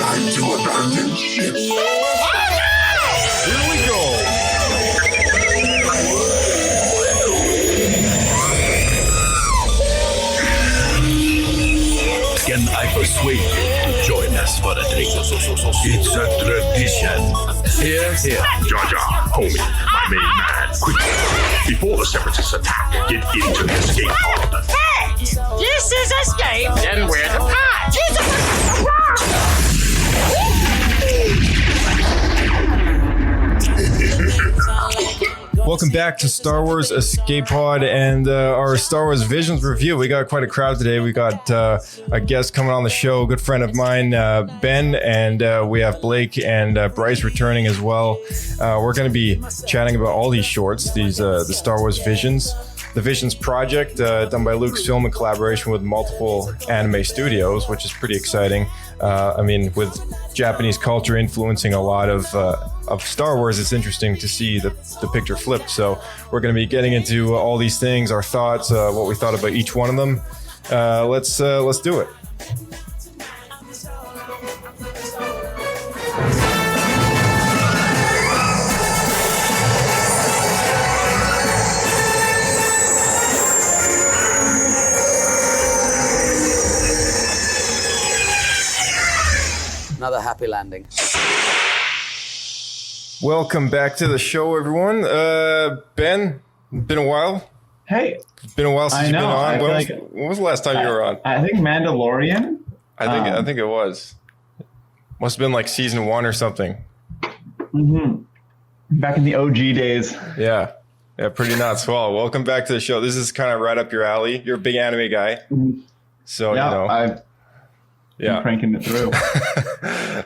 time to abandon ship. Here we go. Can I persuade you to join us for a drink? It's a tradition. Here. Jar Jar, homie, my main man, quickly, before the Separatists attack, get into the escape pod. Hey! This is escape, and we're the pod. Welcome back to Star Wars Escape Pod and our Star Wars Visions review. We got quite a crowd today. We got a guest coming on the show, a good friend of mine, Ben, and we have Blake and Bryce returning as well. We're going to be chatting about all these shorts, the Star Wars Visions. The Visions project done by Lucasfilm in collaboration with multiple anime studios, which is pretty exciting. I mean, with Japanese culture influencing a lot of Star Wars, it's interesting to see the picture flipped. So we're going to be getting into all these things, our thoughts, what we thought about each one of them. Let's do it. Another happy landing. Welcome back to the show, everyone. Ben, been a while. Hey, It's been a while since you've been on. When was the last time you were on? I think Mandalorian. I think it was. Must have been like season 1 or something. Mm-hmm. Back in the OG days. Yeah, pretty nuts. Well, welcome back to the show. This is kind of right up your alley. You're a big anime guy, so Yeah, you know. I've been cranking it through.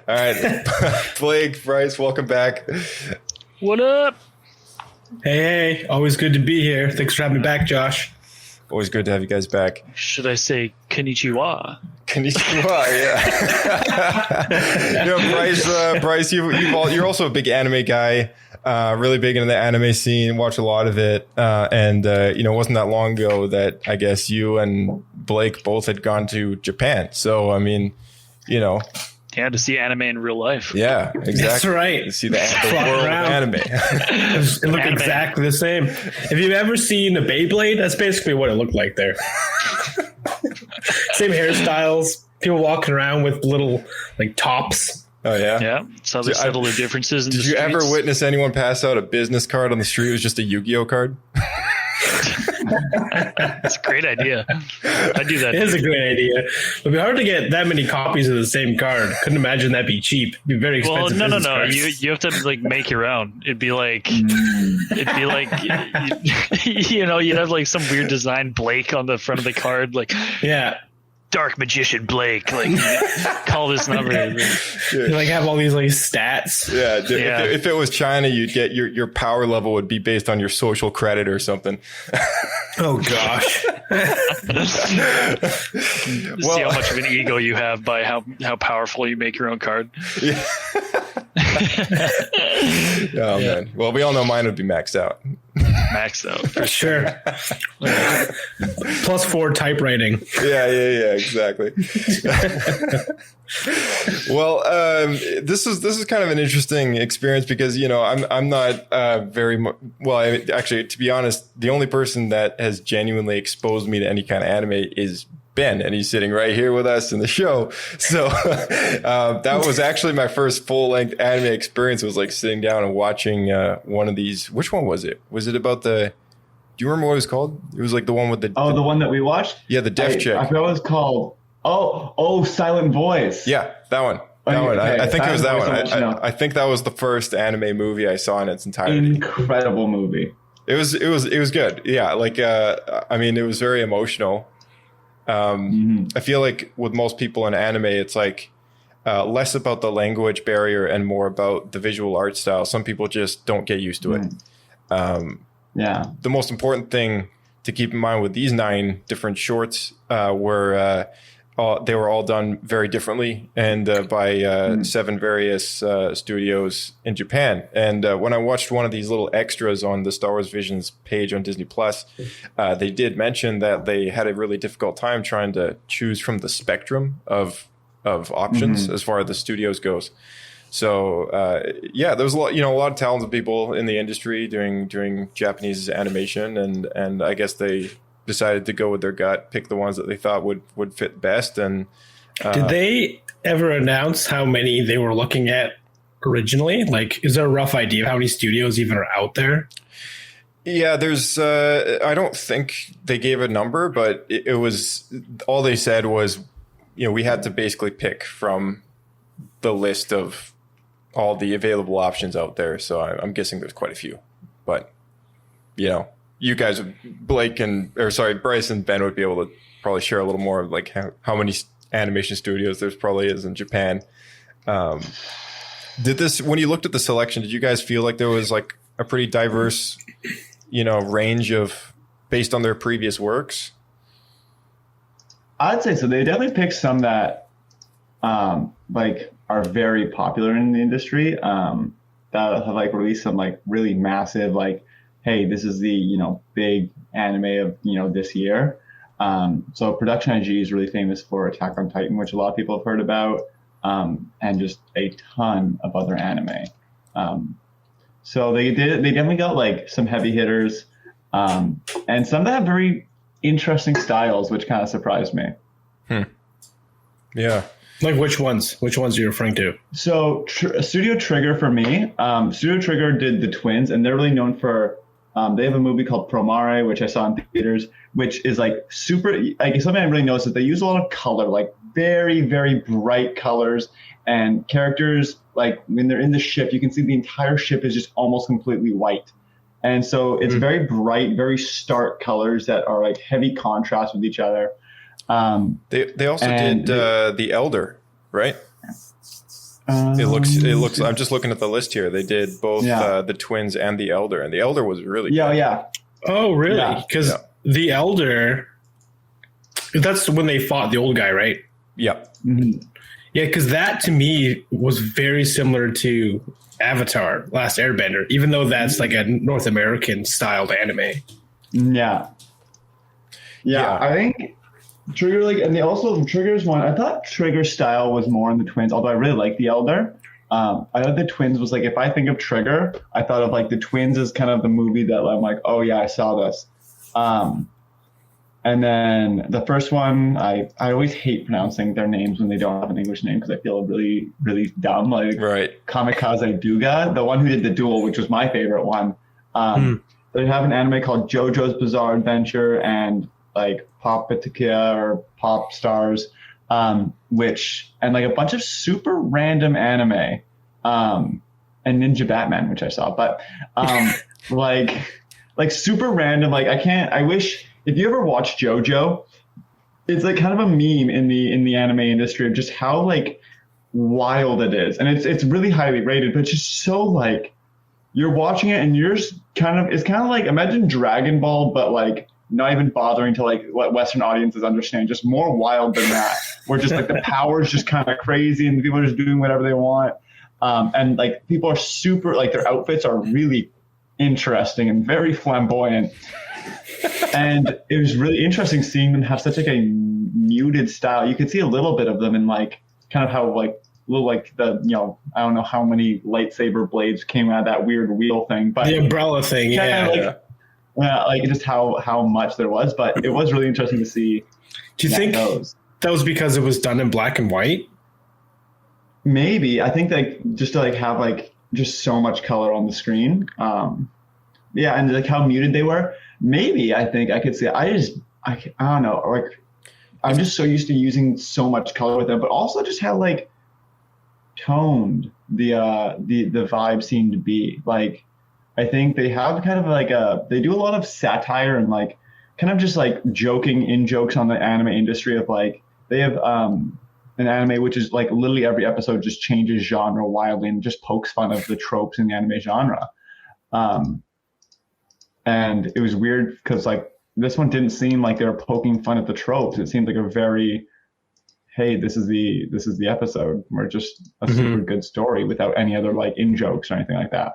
All right, Blake, Bryce, welcome back. What up? Hey, always good to be here. Thanks for having me back, Josh. Always good to have you guys back. Should I say konnichiwa? Konnichiwa, yeah. Bryce, you're also a big anime guy, really big into the anime scene, watch a lot of it. And it wasn't that long ago that I guess you and Blake both had gone to Japan. So, I mean, Yeah, to see anime in real life. Yeah, exactly. That's right. To see the world of anime. It looked exactly the same. If you've ever seen a Beyblade, that's basically what it looked like there. Same hairstyles, people walking around with little tops. Oh, yeah? Yeah, so they settle the differences in the Did you streets. ever witness anyone pass out a business card on the street? It was just a Yu-Gi-Oh card? That's a great idea. I'd do that. It is a great idea. It'd be hard to get that many copies of the same card. Couldn't imagine that'd be cheap. It'd be very expensive. Well, no. cards. You have to make your own. It'd be like you'd have some weird design Blake on the front of the card, yeah. Dark Magician Blake, call this number. You have all these stats. Yeah, Yeah. If it was China, you'd get your power level would be based on your social credit or something. Oh gosh. See how much of an ego you have by how powerful you make your own card. Yeah. Oh man. Well, we all know mine would be maxed out. Maxed out. For sure. +4 typewriting. Yeah, exactly. Well, this is kind of an interesting experience because I'm not actually, to be honest, the only person that has genuinely exposed me to any kind of anime is Ben, and he's sitting right here with us in the show. So that was actually my first full-length anime experience. It was sitting down and watching one of these. Which one was it? Was it about do you remember what it was called? It was the one with the one that we watched? Yeah, the deaf chick. I forgot what it was called. Oh, Silent Voice. Yeah, that one. I think it was that one. I think that was the first anime movie I saw in its entirety. Incredible movie. It was good. Yeah, it was very emotional. I feel like with most people in anime, it's less about the language barrier and more about the visual art style. Some people just don't get used to it. Yeah. The most important thing to keep in mind with these 9 different shorts were they were all done very differently and by 7 various studios in Japan. And when I watched one of these little extras on the Star Wars Visions page on Disney Plus, they did mention that they had a really difficult time trying to choose from the spectrum of of options as far as the studios goes. So there's a lot of talented people in the industry doing Japanese animation, and I guess they decided to go with their gut, pick the ones that they thought would fit best. And did they ever announce how many they were looking at originally? Like, is there a rough idea of how many studios even are out there? Yeah, there's. I don't think they gave a number, but it was all they said was, we had to basically pick from the list of all the available options out there. So I'm guessing there's quite a few, but you guys, Bryce and Ben would be able to probably share a little more of like how many animation studios there's probably is in Japan. When you looked at the selection, did you guys feel like there was like a pretty diverse, range of based on their previous works? I'd say so. They definitely picked some that are very popular in the industry, that have like released some like really massive, like, hey, this is the big anime of this year. So Production IG is really famous for Attack on Titan, which a lot of people have heard about, and just a ton of other anime. So they definitely got like some heavy hitters, and some that have very interesting styles, which kind of surprised me. Yeah. Like which ones? Which ones are you referring to? So Studio Trigger for me. Studio Trigger did the Twins, and they're really known for. They have a movie called Promare, which I saw in theaters, which is like super. Like something I really noticed is they use a lot of color, like very, very bright colors, and characters. Like when they're in the ship, you can see the entire ship is just almost completely white, and so it's very bright, very stark colors that are like heavy contrast with each other. They also did The Elder, right? It looks. I'm just looking at the list here. They did both the Twins and The Elder, and The Elder was really good. Yeah. Oh, really? Because The Elder, that's when they fought the old guy, right? Yeah. Mm-hmm. Yeah, because that to me was very similar to Avatar: Last Airbender, even though that's like a North American styled anime. Yeah. I think Trigger, and Trigger's one. I thought Trigger's style was more in the Twins, although I really like The Elder. I thought the Twins was like, if I think of Trigger, I thought of like the Twins as kind of the movie that I'm like, oh yeah, I saw this. And then the first one, I always hate pronouncing their names when they don't have an English name because I feel really, really dumb. Like Kamikaze Duga, the one who did The Duel, which was my favorite one. They have an anime called JoJo's Bizarre Adventure and like Popatica or Pop Stars, which like a bunch of super random anime, and Ninja Batman, which I saw, but like super random. Like I wish. If you ever watch JoJo, it's like kind of a meme in the anime industry of just how like wild it is, and it's really highly rated, but it's just so like you're watching it and you're just it's kind of like imagine Dragon Ball, but like not even bothering to like let Western audiences understand, just more wild than that, where just like the power is just kind of crazy and the people are just doing whatever they want, and like people are super like their outfits are really interesting and very flamboyant. And it was really interesting seeing them have such like a muted style. You could see a little bit of them in like kind of how like little like the I don't know how many lightsaber blades came out of that weird wheel thing, but the umbrella thing, like just how much there was. But it was really interesting to see. Do you think that was because it was done in black and white? Maybe. I think like just to like have like just so much color on the screen. And like how muted they were. Maybe I think I could say I don't know, like I'm just so used to using so much color with them, but also just how like toned the vibe seemed to be. Like I think they have kind of like they do a lot of satire and like kind of just like joking in jokes on the anime industry of like they have an anime which is like literally every episode just changes genre wildly and just pokes fun of the tropes in the anime genre. And it was weird because like this one didn't seem like they were poking fun at the tropes. It seemed like a very, hey, this is the episode. We're just a super good story without any other like in jokes or anything like that.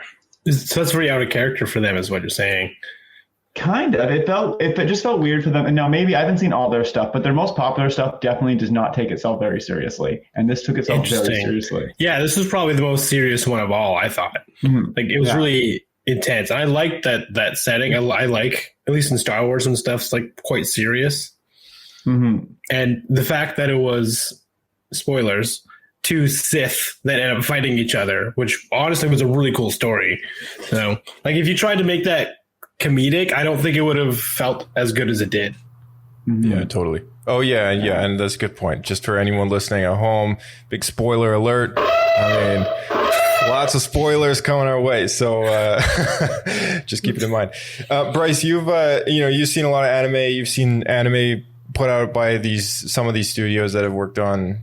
So that's very out of character for them, is what you're saying. Kind of. It just felt weird for them. And now maybe I haven't seen all their stuff, but their most popular stuff definitely does not take itself very seriously. And this took itself very seriously. Yeah, this was probably the most serious one of all, I thought. Like it was really intense. I like that setting. I like, at least in Star Wars and stuff, it's like quite serious. And the fact that it was, spoilers, two Sith that end up fighting each other, which honestly was a really cool story. So, like, if you tried to make that comedic, I don't think it would have felt as good as it did. Yeah, totally. Oh, yeah, and that's a good point. Just for anyone listening at home, big spoiler alert. I mean, lots of spoilers coming our way, so just keep it in mind. Bryce, you've seen a lot of anime. You've seen anime put out by some of these studios that have worked on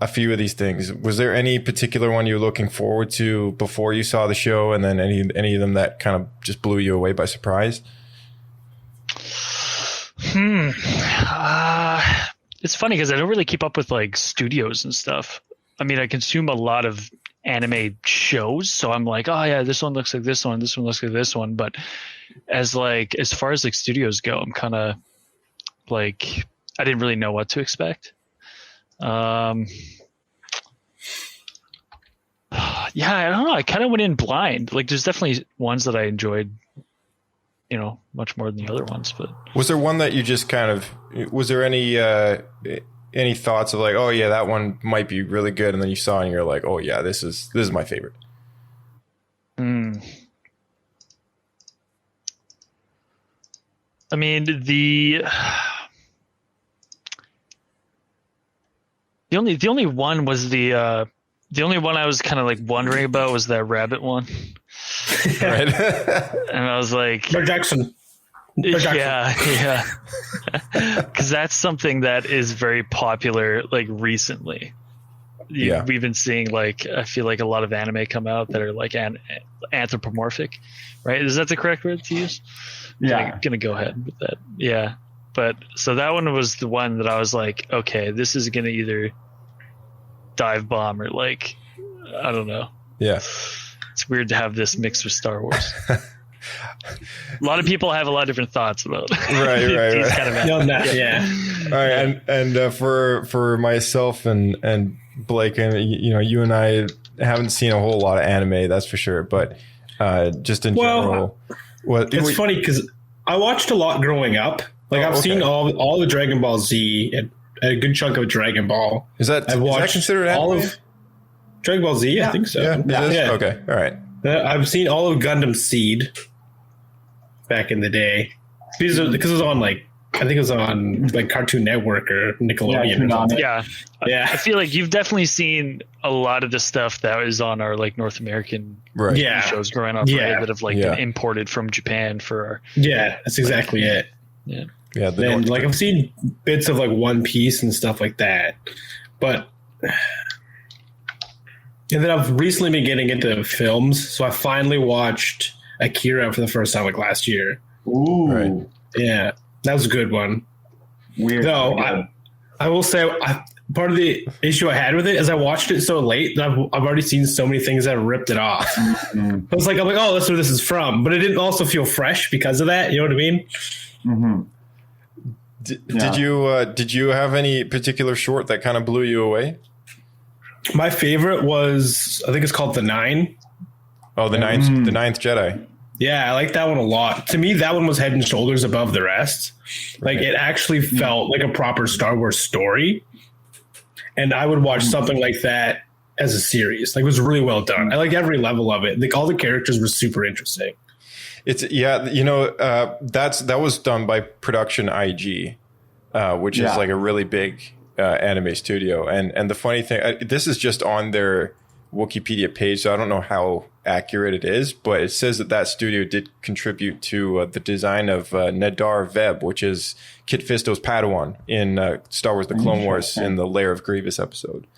a few of these things. Was there any particular one you were looking forward to before you saw the show, and then any of them that kind of just blew you away by surprise? It's funny because I don't really keep up with like studios and stuff. I mean, I consume a lot of anime shows, so I'm like, oh yeah, this one looks like this one, this one looks like this one. But as far as like studios go, I'm kind of like, I didn't really know what to expect. Yeah, I don't know. I kind of went in blind. Like, there's definitely ones that I enjoyed, much more than the other ones. But was there one that you just was there any thoughts of like, oh yeah, that one might be really good, and then you saw it and you're like, oh yeah, this is my favorite? I mean, the only one was the only one I was kind of like wondering about was that rabbit one. Right. And I was like, Mark Jackson. Yeah. Because that's something that is very popular, like recently. We've been seeing, like, I feel like a lot of anime come out that are like anthropomorphic, right? Is that the correct word to use? Yeah. Gonna go ahead with that. Yeah. But so that one was the one that I was like, okay, this is gonna either dive bomb or like, I don't know. Yeah. It's weird to have this mixed with Star Wars. A lot of people have a lot of different thoughts about right. these kind of yeah. All right, and for myself and Blake, and you and I haven't seen a whole lot of anime, that's for sure. But just in general, it's funny because I watched a lot growing up. Like I've seen all the Dragon Ball Z and a good chunk of Dragon Ball. Is that considered anime? All of Dragon Ball Z? Yeah. I think so. Yeah. Okay. All right. I've seen all of Gundam Seed back in the day because it was on like, I think it was on like Cartoon Network or Nickelodeon or something. Yeah. I feel like you've definitely seen a lot of the stuff that was on our like North American shows growing up, right? That have like been imported from Japan for our, that's exactly it. Yeah. Yeah. And like I've seen bits of like One Piece and stuff like that, but and then I've recently been getting into films, so I finally watched Akira for the first time like last year. Ooh. Right. Yeah. That was a good one. Weird. Though I will say part of the issue I had with it is I watched it so late that I've already seen so many things that ripped it off. I'm like, oh, that's where this is from, but it didn't also feel fresh because of that. You know what I mean? Mm-hmm. Did you have any particular short that kind of blew you away? My favorite was, I think it's called The Nine. Oh, the ninth Jedi. Yeah, I like that one a lot. To me, that one was head and shoulders above the rest. Like, it actually felt like a proper Star Wars story. And I would watch something like that as a series. Like, it was really well done. I like every level of it. Like, all the characters were super interesting. That was done by Production IG, which is like a really big anime studio. And the funny thing, this is just on their Wikipedia page, so I don't know how accurate it is, but it says that studio did contribute to the design of Nadar Veb, which is Kit Fisto's Padawan in Star Wars: The Clone Wars in the Lair of Grievous episode.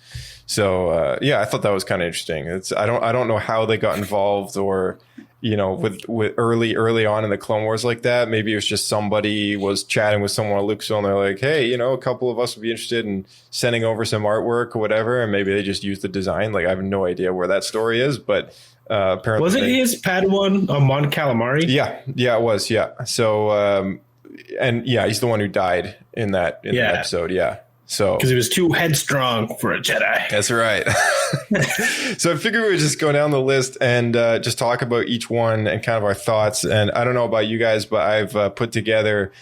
So I thought that was kind of interesting. I don't know how they got involved, or with early on in the Clone Wars like that. Maybe it was just somebody was chatting with someone at Lucasfilm and they're like, hey, a couple of us would be interested in sending over some artwork or whatever. And maybe they just used the design. Like, I have no idea where that story is, but apparently. Was it his Padawan on Mon Calamari? Yeah, it was. Yeah. So, he's the one who died in that episode. Yeah. So because he was too headstrong for a Jedi. That's right. So I figured we would just go down the list and just talk about each one and kind of our thoughts. And I don't know about you guys, but I've put together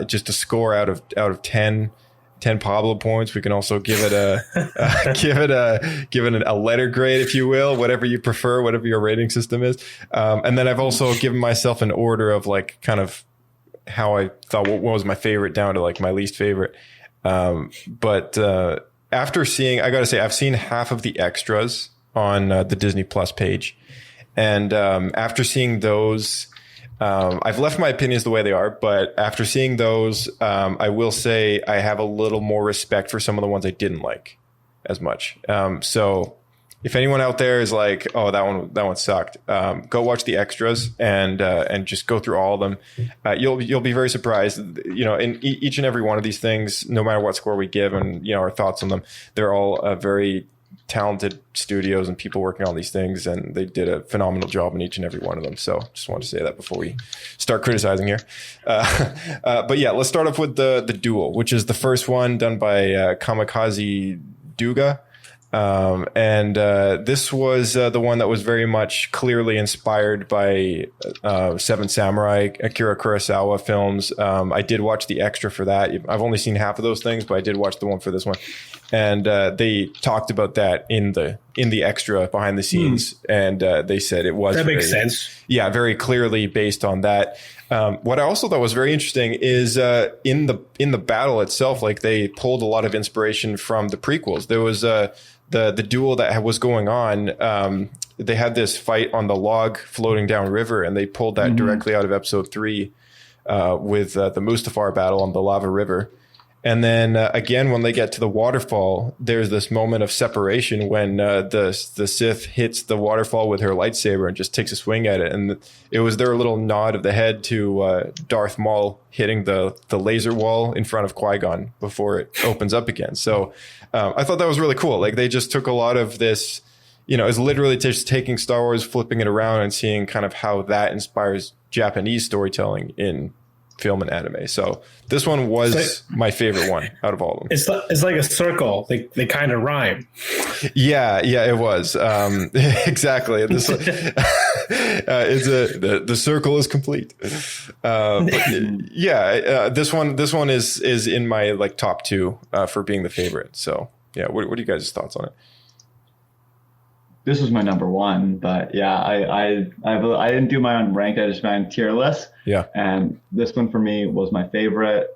just a score out of 10 Pablo points. We can also give it a letter grade, if you will, whatever you prefer, whatever your rating system is. And then I've also given myself an order of like kind of how I thought what was my favorite down to like my least favorite. But after seeing, I got to say, I've seen half of the extras on the Disney Plus page. And after seeing those, I've left my opinions the way they are. But after seeing those, I will say I have a little more respect for some of the ones I didn't like as much. So if anyone out there is like, oh, that one sucked, go watch the extras and just go through all of them. You'll be very surprised. In each and every one of these things, no matter what score we give and our thoughts on them, they're all very talented studios and people working on these things, and they did a phenomenal job in each and every one of them. So just wanted to say that before we start criticizing here. But yeah, let's start off with the Duel, which is the first one done by Kamikaze Duga. This was the one that was very much clearly inspired by Seven Samurai, Akira Kurosawa films. I did watch the extra for that. I've only seen half of those things, but I did watch the one for this one. And they talked about that in the extra behind the scenes, and they said it was makes sense. Yeah, very clearly based on that. What I also thought was very interesting is in the battle itself, like they pulled a lot of inspiration from the prequels. There was the duel that was going on. They had this fight on the log floating down river, and they pulled that directly out of episode 3 with the Mustafar battle on the lava river. And then again, when they get to the waterfall, there's this moment of separation when the Sith hits the waterfall with her lightsaber and just takes a swing at it. And it was their little nod of the head to Darth Maul hitting the laser wall in front of Qui-Gon before it opens up again. So I thought that was really cool. Like they just took a lot of this, it's literally just taking Star Wars, flipping it around and seeing kind of how that inspires Japanese storytelling in film and anime. So this one was my favorite one out of all of them. It's like a circle. They kind of rhyme. Yeah, it was. Exactly. This the circle is complete. This one is in my like top 2 for being the favorite. So yeah, what are you guys' thoughts on it? This was my number 1, but yeah, I didn't do my own rank. I just ran tier list. Yeah. And this one for me was my favorite.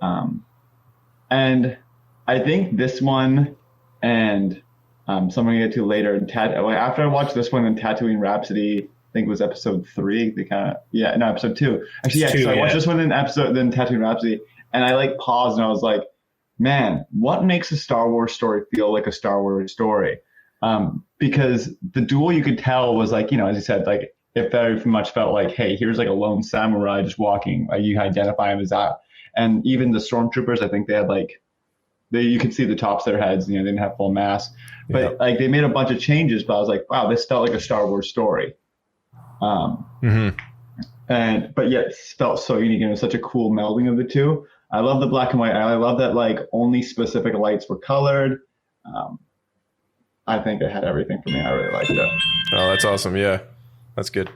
And I think this one and something I'm going to get to later. After I watched this one in Tatooine Rhapsody, I think it was episode 3. Episode 2. Actually, yeah. So I watched this one in Tatooine Rhapsody, and I like paused and I was like, man, what makes a Star Wars story feel like a Star Wars story? Because the duel, you could tell was like, as you said, like it very much felt like, hey, here's like a lone samurai just walking. You identify him as that. And even the stormtroopers, I think they had you could see the tops of their heads. They didn't have full mask, but like they made a bunch of changes. But I was like, wow, this felt like a Star Wars story. But yet it felt so unique, and it was such a cool melding of the two. I love the black and white. I love that like only specific lights were colored. I think it had everything for me. I really liked it. Oh, that's awesome. Yeah, that's good.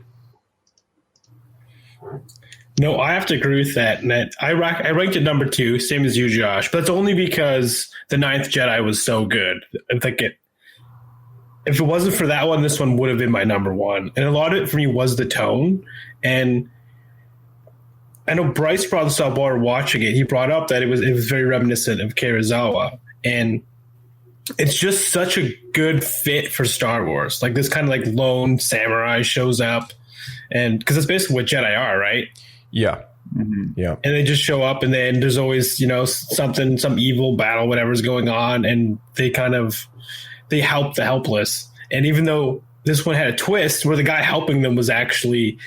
No, I have to agree with that. And I ranked it number 2, same as you, Josh. But that's only because the Ninth Jedi was so good. I think if it wasn't for that one, this one would have been my number 1. And a lot of it for me was the tone. And I know Bryce brought this up while we were watching it. He brought up that it was very reminiscent of Kurosawa. And it's just such a good fit for Star Wars. Like this kind of like lone samurai shows up, and because that's basically what Jedi are, right? Yeah. Mm-hmm. Yeah. And they just show up, and then there's always, some evil battle, whatever's going on. And they help the helpless. And even though this one had a twist where the guy helping them was actually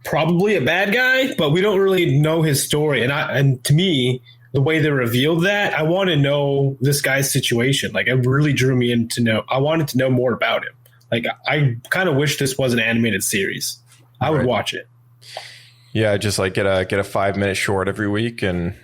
probably a bad guy, but we don't really know his story. And to me, the way they revealed that, I want to know this guy's situation. Like, it really drew me in to know. I wanted to know more about him. Like, I kind of wish this was an animated series. I would watch it. Yeah, just like get a 5-minute short every week and,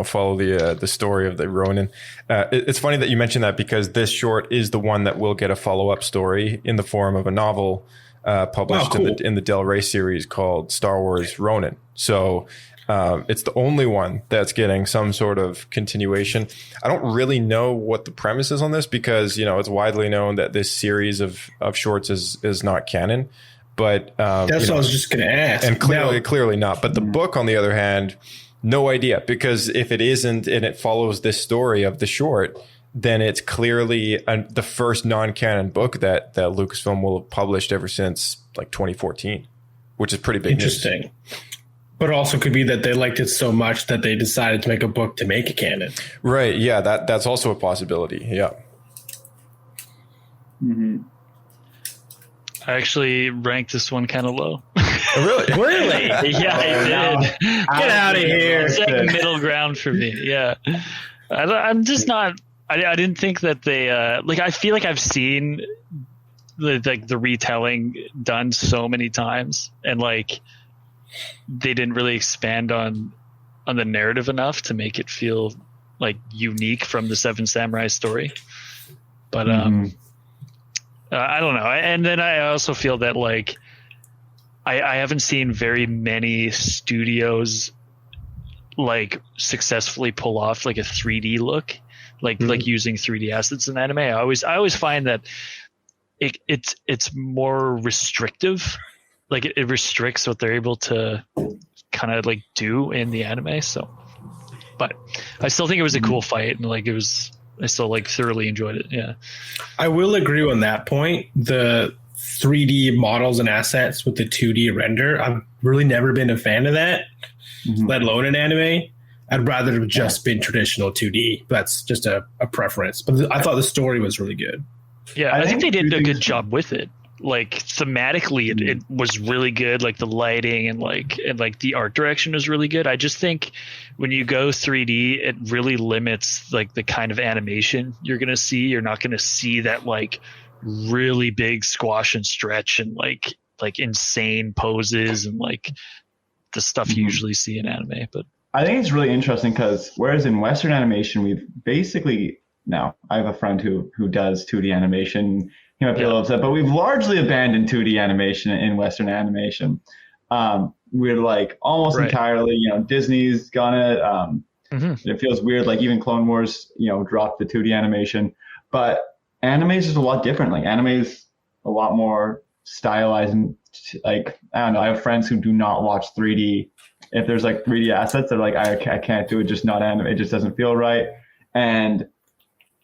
follow the story of the Ronin. It's funny that you mentioned that, because this short is the one that will get a follow-up story in the form of a novel published in the Del Rey series called Star Wars Ronin. So it's the only one that's getting some sort of continuation. I don't really know what the premise is on this, because it's widely known that this series of shorts is not canon. But that's what I was just going to ask. And clearly not. But the book, on the other hand, no idea, because if it isn't and it follows this story of the short, then it's clearly the first non-canon book that Lucasfilm will have published ever since like 2014, which is pretty big. Interesting. News. But it also could be that they liked it so much that they decided to make a book to make a canon. Right. Yeah, that's also a possibility. Yeah. Mm-hmm. I actually ranked this one kind of low. Really? Really? Yeah, I did. Get out of here. It's like middle ground for me. Yeah. I'm just not. I didn't think that they I feel like I've seen the retelling done so many times, and like they didn't really expand on the narrative enough to make it feel like unique from the Seven Samurai story. But I don't know. And then I also feel that like I haven't seen very many studios like successfully pull off like a 3D look, like using 3D assets in anime. I always find that it's more restrictive. Like it restricts what they're able to kind of like do in the anime. So, but I still think it was a cool fight, and like I still like thoroughly enjoyed it. Yeah. I will agree on that point. The 3D models and assets with the 2D render, I've really never been a fan of that, let alone in anime. I'd rather have just been traditional 2D. That's just a preference. But I thought the story was really good. Yeah, I think they did a good job with it. Like thematically, it was really good. Like the lighting and like the art direction was really good. I just think when you go 3D, it really limits like the kind of animation you're gonna see. You're not gonna see that like really big squash and stretch and like insane poses and like the stuff you usually see in anime. But I think it's really interesting because whereas in Western animation, we've basically now I have a friend who does 2D animation. He might be a little upset, but we've largely abandoned 2D animation in Western animation. We're like almost entirely, Disney's gone it. It feels weird, like even Clone Wars, dropped the 2D animation. But anime is just a lot different. Like anime is a lot more stylized. And like, I don't know, I have friends who do not watch 3D. If there's like 3D assets, they're like, I can't do it, just not anime. It just doesn't feel right. And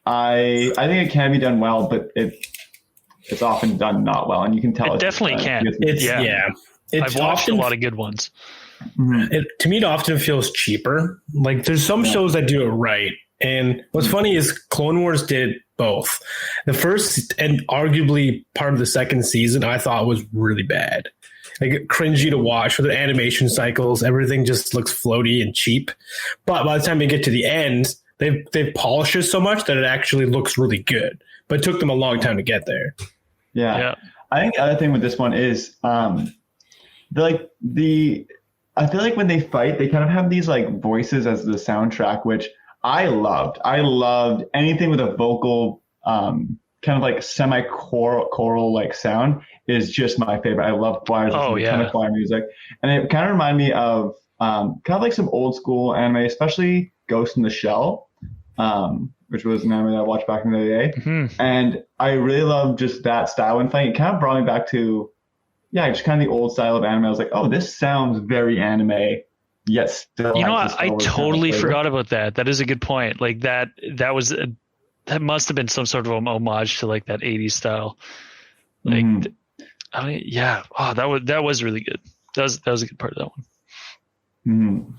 I think it can be done well, but it's often done not well, and you can tell. It definitely can. I've watched a lot of good ones. To me, it often feels cheaper. Like there's some shows that do it right, and what's funny is Clone Wars did both. The first and arguably part of the second season, I thought was really bad, like cringy to watch with the animation cycles. Everything just looks floaty and cheap. But by the time you get to the end, they've polished it so much that it actually looks really good. But it took them a long time to get there. Yeah. I think the other thing with this one is I feel like when they fight, they kind of have these like voices as the soundtrack, which I loved. I loved anything with a vocal kind of like semi-choral like sound is just my favorite. I love choirs. Kind of choir music. And it kind of reminded me of kind of like some old school anime, especially Ghost in the Shell. Which was an anime that I watched back in the day. And I really love just that style and fighting. It kind of brought me back to, just kind of the old style of anime. I was like, oh, this sounds very anime, yet still. I totally forgot about that. That is a good point. Like that must have been some sort of an homage to like that 80s style. Like, that was really good. That was a good part of that one.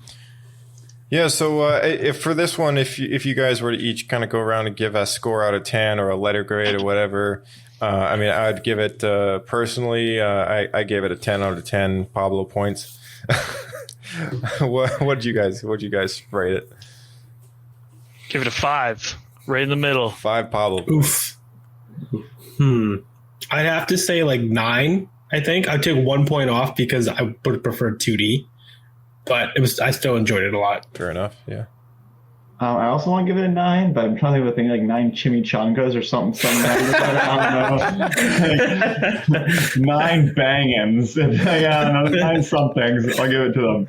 Yeah, so if for this one, if you guys were to each kind of go around and give a score out of 10 or a letter grade or whatever, I mean, I'd give it personally. I gave it a 10 out of 10 Pablo points. What'd you guys rate it? Give it a 5, right in the middle. 5 Pablo. Oof. I'd have to say like 9. I think I took 1 point off because I would have preferred 2D, but I still enjoyed it a lot. Fair enough. Yeah. I also want to give it a 9, but I'm trying to think of a thing like 9 chimichangas or something. I don't know. 9 bangins. I don't know, 9 somethings. I'll give it to them.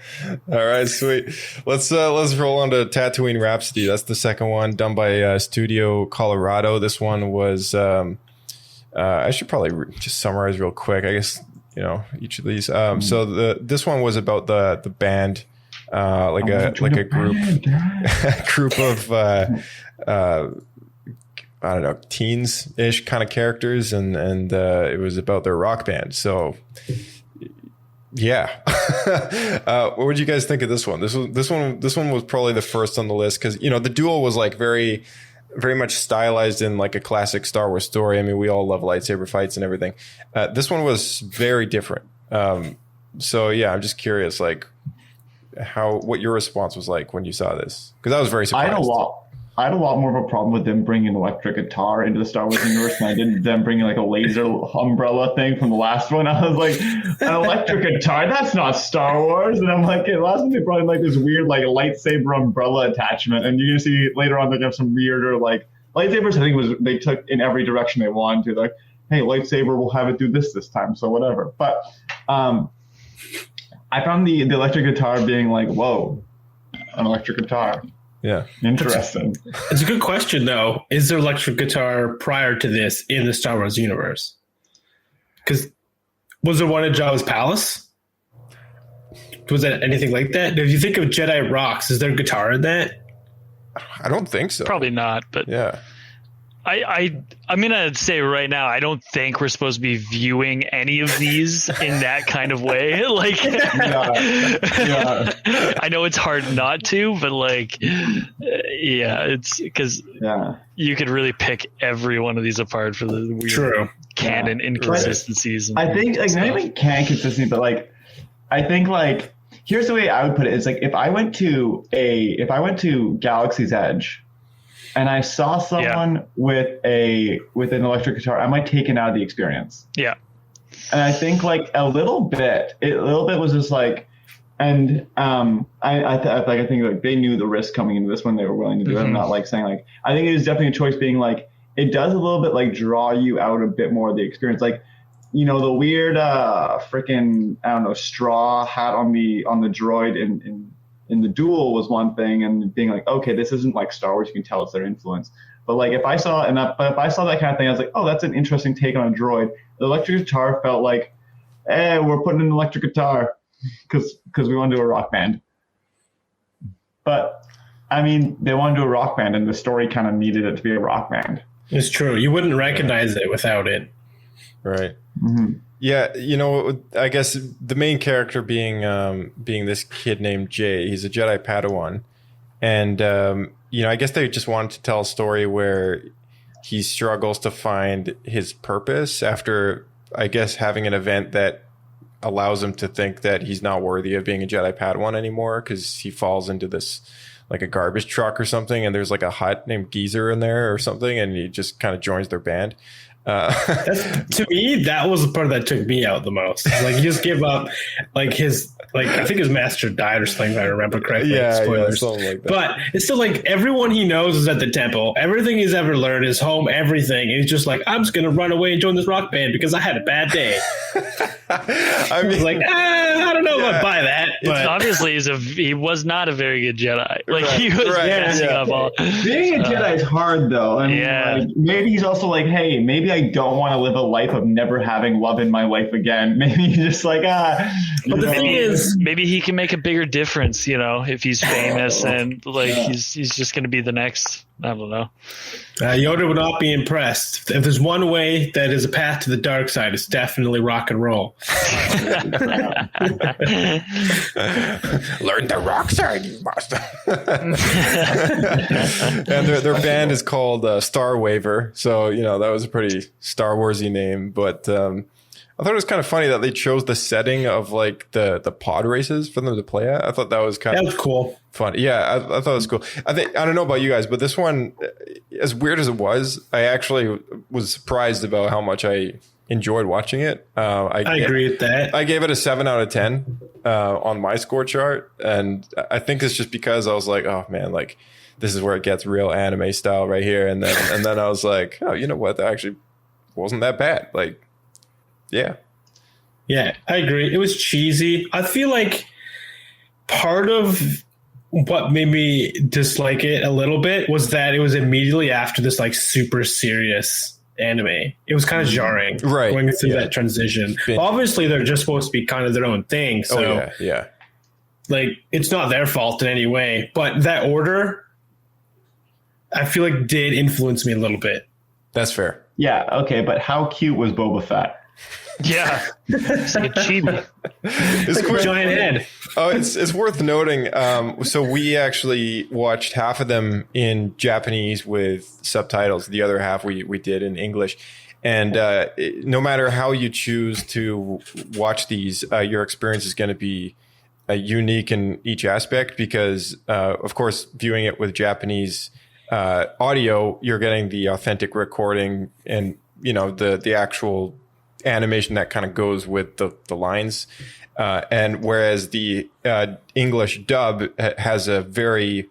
All right, sweet. Let's roll on to Tatooine Rhapsody. That's the second one, done by Studio Colorado. This one was. I should probably just summarize real quick. I guess each of these. So this one was about the band. Like a group of I don't know, teens-ish kind of characters, and it was about their rock band. So yeah. What would you guys think of this one? This one was probably the first on the list because the duel was like very much stylized in like a classic Star Wars story. I mean, we all love lightsaber fights and everything. This one was very different. So yeah, I'm just curious, like, what your response was like when you saw this, because I was very surprised. I had a lot more of a problem with them bringing an electric guitar into the Star Wars universe than I did them bringing like a laser umbrella thing from the last one. I was like, an electric guitar? That's not Star Wars. And I'm like, the last one they brought in like this weird like lightsaber umbrella attachment, and you're gonna see later on they have some weirder like lightsabers. I think they took in every direction they wanted to. Like, hey, lightsaber, we'll have it do this time, so whatever. But I found the electric guitar being like, whoa, an electric guitar. Yeah. Interesting. It's a good question, though. Is there electric guitar prior to this in the Star Wars universe? Because was there one at Jabba's palace? Was that anything like that? If you think of Jedi Rocks, is there guitar in that? I don't think so. Probably not, but yeah. I'm gonna say right now, I don't think we're supposed to be viewing any of these in that kind of way. Like, Yeah. I know it's hard not to, but like, yeah, it's because you could really pick every one of these apart for the weird canon inconsistencies. I think like not even canon consistency, but like I think like here's the way I would put it: it's like if I went to Galaxy's Edge and I saw someone with an electric guitar, I might take it out of the experience. Yeah. And I think like a little bit was just like, and I think like they knew the risk coming into this one. They were willing to do it. I'm not like saying like, I think it is definitely a choice being like, it does a little bit like draw you out a bit more of the experience. Like, the weird freaking, I don't know, straw hat on the droid in the duel was one thing, and being like, okay, this isn't like Star Wars, you can tell it's their influence. But like if I saw that kind of thing, I was like, oh, that's an interesting take on a droid. The electric guitar felt like, we're putting in an electric guitar because we want to do a rock band. But I mean, they want to do a rock band, and the story kind of needed it to be a rock band. It's true. You wouldn't recognize it without it. Right. Mm-hmm. Yeah, I guess the main character being this kid named Jay. He's a Jedi Padawan, and I guess they just wanted to tell a story where he struggles to find his purpose after, I guess, having an event that allows him to think that he's not worthy of being a Jedi Padawan anymore because he falls into this like a garbage truck or something, and there's like a hut named Geezer in there or something, and he just kind of joins their band. To me, that was the part that took me out the most. Like, he just gave up. Like I think his master died or something, if I remember correctly. Yeah, spoilers. Something like that. But it's still like everyone he knows is at the temple. Everything he's ever learned, his home, everything. And he's just like, I'm just gonna run away and join this rock band because I had a bad day. I mean, like, I don't know if I buy that. But obviously, he was not a very good Jedi. Like, he was messing up all. Being a Jedi is hard, though. I mean, like, maybe he's also like, hey, maybe I don't want to live a life of never having love in my life again. Maybe he's just like, But the thing is, was. Maybe he can make a bigger difference, if he's famous and like he's just going to be the next. I don't know. Yoda would not be impressed. If there's one way that is a path to the dark side, it's definitely rock and roll. Learn the rock side, you bastard. And their band is called Star Waver. So, that was a pretty Star Warsy name. But I thought it was kind of funny that they chose the setting of like the pod races for them to play at. I thought that was that was cool. Fun. Yeah, I thought it was cool. I don't know about you guys, but this one, as weird as it was, I actually was surprised about how much I enjoyed watching it. I agree with that. I gave it a 7 out of 10 on my score chart. And I think it's just because I was like, oh man, like this is where it gets real anime style right here. And then I was like, oh, you know what? That actually wasn't that bad. Like, yeah. Yeah, I agree. It was cheesy. I feel like part of what made me dislike it a little bit was that it was immediately after this like super serious anime. It was kind of jarring, right? Going through that transition. Obviously, they're just supposed to be kind of their own thing. So, yeah. Like, it's not their fault in any way. But that order, I feel like, did influence me a little bit. That's fair. Yeah. Okay, but how cute was Boba Fett? Yeah, it's like a chibi. It's like a giant head. Oh, it's worth noting. So we actually watched half of them in Japanese with subtitles. The other half we did in English. And no matter how you choose to watch these, your experience is going to be unique in each aspect because, of course, viewing it with Japanese audio, you're getting the authentic recording and, the actual animation that kind of goes with the lines. And whereas the English dub has a very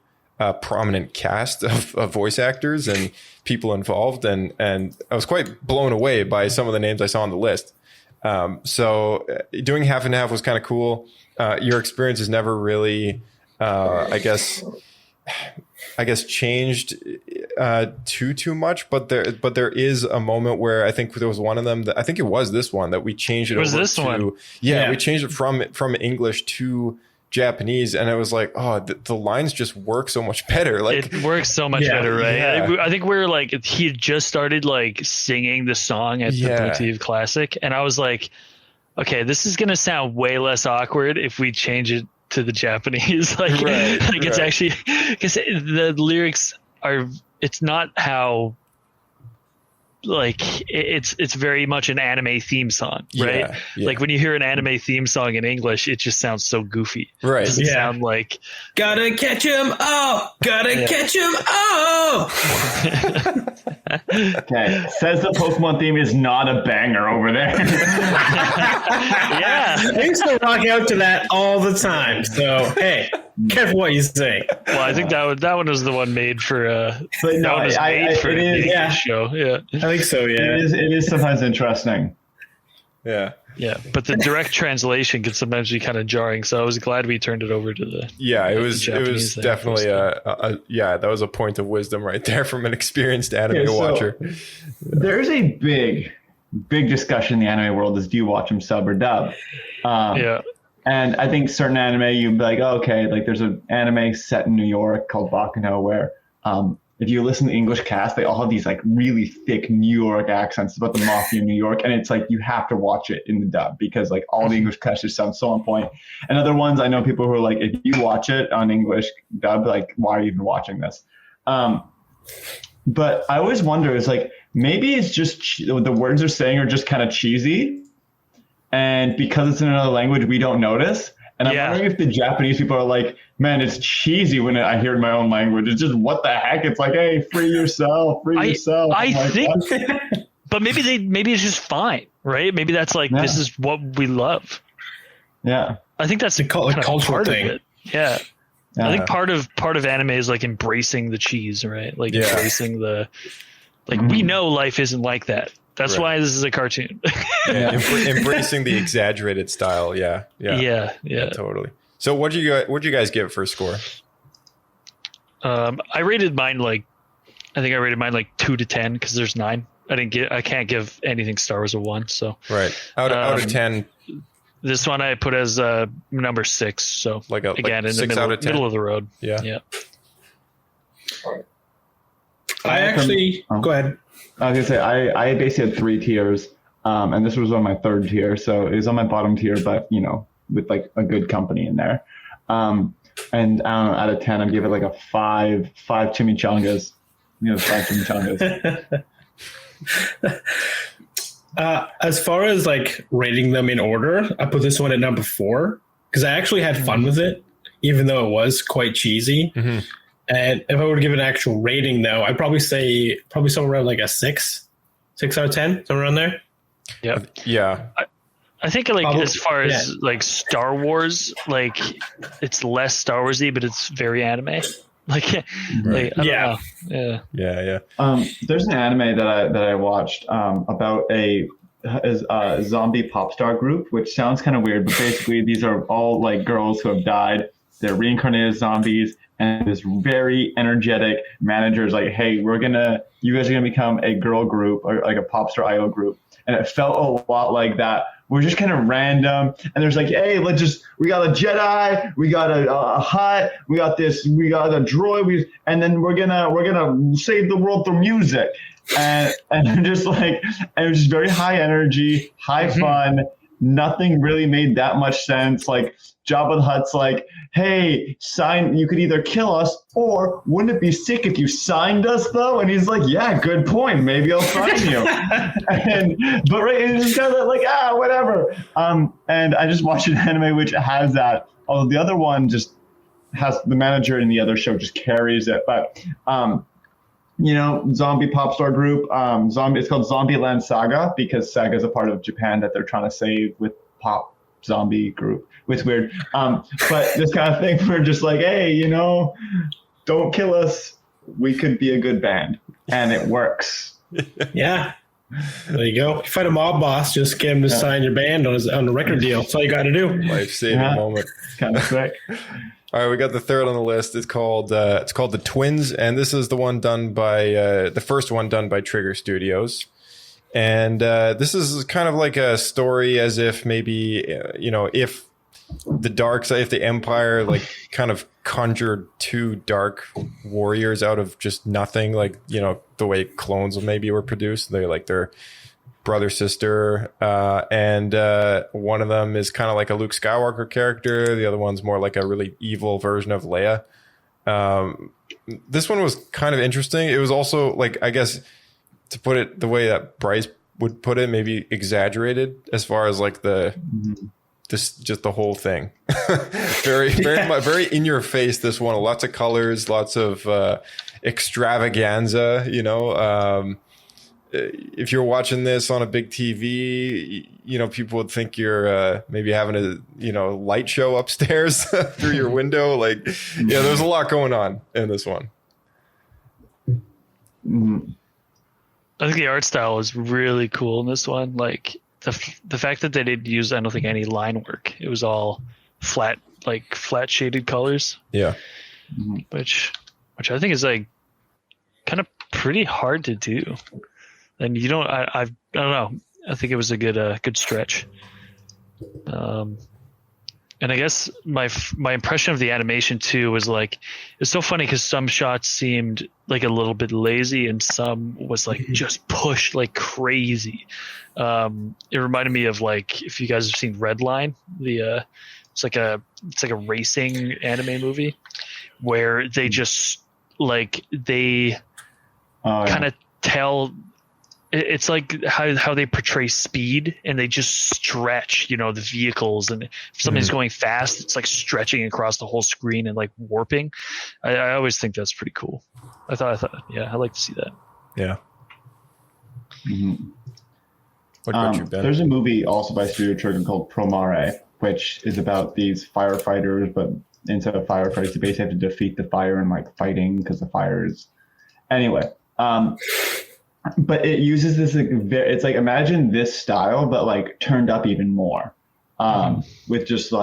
prominent cast of voice actors and people involved. And I was quite blown away by some of the names I saw on the list. So doing half and half was kind of cool. Your experience has never really, I guess changed too much, but there is a moment where I think there was one of them that I think it was this one that we changed it. Was over this to, one? Yeah, we changed it from English to Japanese, and it was like, oh, the lines just work so much better. Like it works so much better, right? Yeah. I think we're like he had just started like singing the song at the Blue TV Classic, and I was like, okay, this is gonna sound way less awkward if we change it to the Japanese. It's actually because the lyrics are. It's not how. Like it's very much an anime theme song, right? Yeah. Like when you hear an anime theme song in English, it just sounds so goofy. Right. It doesn't sound like gotta catch him up, catch him up. Okay, says the Pokemon theme is not a banger over there. yeah. I used to rock out to that all the time. So hey, careful what you say. Well, I think that one was the one made for But no, that was made for the English show. Yeah. I think so. Yeah, it is sometimes interesting. Yeah. Yeah, but the direct translation can sometimes be kind of jarring. So I was glad we turned it over to the. Yeah, it was Japanese definitely that was a point of wisdom right there from an experienced anime watcher. There's a big discussion in the anime world is do you watch them sub or dub? And I think certain anime you'd be like, oh, okay, like there's an anime set in New York called Baccano where if you listen to the English cast, they all have these like really thick New York accents about the mafia in New York. And it's like, you have to watch it in the dub because like all the English cast just sound so on point. And other ones, I know people who are like, if you watch it on English dub, like, why are you even watching this? But I always wonder, is like, maybe it's just the words they're saying are just kind of cheesy. And because it's in another language, we don't notice. And I'm wondering if the Japanese people are like, man, it's cheesy when I hear it in my own language. It's just, what the heck? It's like, hey, free yourself. I think, but maybe it's just fine, right? Maybe that's like, this is what we love. Yeah. I think that's a cultural part thing. of it. Yeah. I think part of anime is like embracing the cheese, right? Like embracing we know life isn't like that. That's why this is a cartoon. Embracing the exaggerated style. Yeah. Totally. So what'd you guys give for a score? I rated mine like 2 to 10 because there's 9. I can't give anything Star Wars a 1. So right out of 10, This one I put as number 6. So Like a again in the 6 out of 10? middle of the road. Yeah. Yeah. I actually go ahead. I was gonna say I basically had 3 tiers, and this was on my 3rd tier, so it was on my bottom tier, but with like a good company in there. And out of 10, I'd give it like a 5 chimichangas. 5 chimichangas. As far as like rating them in order, I put this one at number 4 because I actually had fun with it, even though it was quite cheesy. Mm-hmm. And if I were to give an actual rating, though, I'd probably say somewhere around like a 6 out of 10, somewhere around there. Yep. Yeah. I think like Probably, as far as like Star Wars, like it's less Star Warsy, but it's very anime. Like, I don't know. Yeah. There's an anime that I watched about a zombie pop star group, which sounds kind of weird, but basically these are all like girls who have died. They're reincarnated zombies, and this very energetic manager is like, "Hey, you guys are gonna become a girl group or like a pop star idol group." And it felt a lot like that. We're just kind of random, and there's like, hey, we got a Jedi, we got a hut, we got a droid, and then we're gonna save the world through music, and just like, and it was just very high energy, high fun. Nothing really made that much sense. Like Jabba the Hutt's like, hey, you could either kill us, or wouldn't it be sick if you signed us though? And he's like, yeah, good point. Maybe I'll sign you. But it's just kind of like, whatever. And I just watched an anime which has that. Although the other one just has the manager in the other show just carries it. But zombie pop star group, it's called Zombieland Saga because Saga is a part of Japan that they're trying to save with pop zombie group. It's weird. But this kind of thing, we're just like, hey, don't kill us. We could be a good band. And it works. Yeah. There you go. You find a mob boss, just get him to sign your band on the record deal. That's all you got to do. Life-saving moment. Kind of quick. All right, we got the 3rd on the list. It's called The Twins, and this is the one done by the first one done by Trigger Studios. And this is kind of like a story as if maybe if the dark side, if the Empire like kind of conjured 2 dark warriors out of just nothing, like the way clones maybe were produced. They're like their brother sister, and one of them is kind of like a Luke Skywalker character. The other one's more like a really evil version of Leia. This one was kind of interesting. It was also like, I guess, to put it the way that Bryce would put it, maybe exaggerated as far as like just the whole thing. very in your face. This one, lots of colors, lots of extravaganza. If you're watching this on a big TV, people would think you're maybe having a light show upstairs through your window. Like, there's a lot going on in this one. Mm-hmm. I think the art style is really cool in this one. Like the fact that they didn't use, I don't think, any line work. It was all flat shaded colors. Yeah. Which I think is like kind of pretty hard to do. And I don't know. I think it was a good stretch. And I guess my impression of the animation too was like, it's so funny because some shots seemed like a little bit lazy and some was like just pushed like crazy. It reminded me of like, if you guys have seen Redline, it's like a racing anime movie where they just like kind of tell. It's like how they portray speed, and they just stretch, the vehicles, and if something's going fast, it's like stretching across the whole screen and like warping. I always think that's pretty cool. I thought, yeah, I'd like to see that. Yeah. Mm-hmm. What about you, Ben? There's a movie also by Studio Trigger called Promare, which is about these firefighters, but instead of firefighters, they basically have to defeat the fire and like fighting because the fire is. Anyway. But it uses this, it's like, imagine this style, but like turned up even more, with just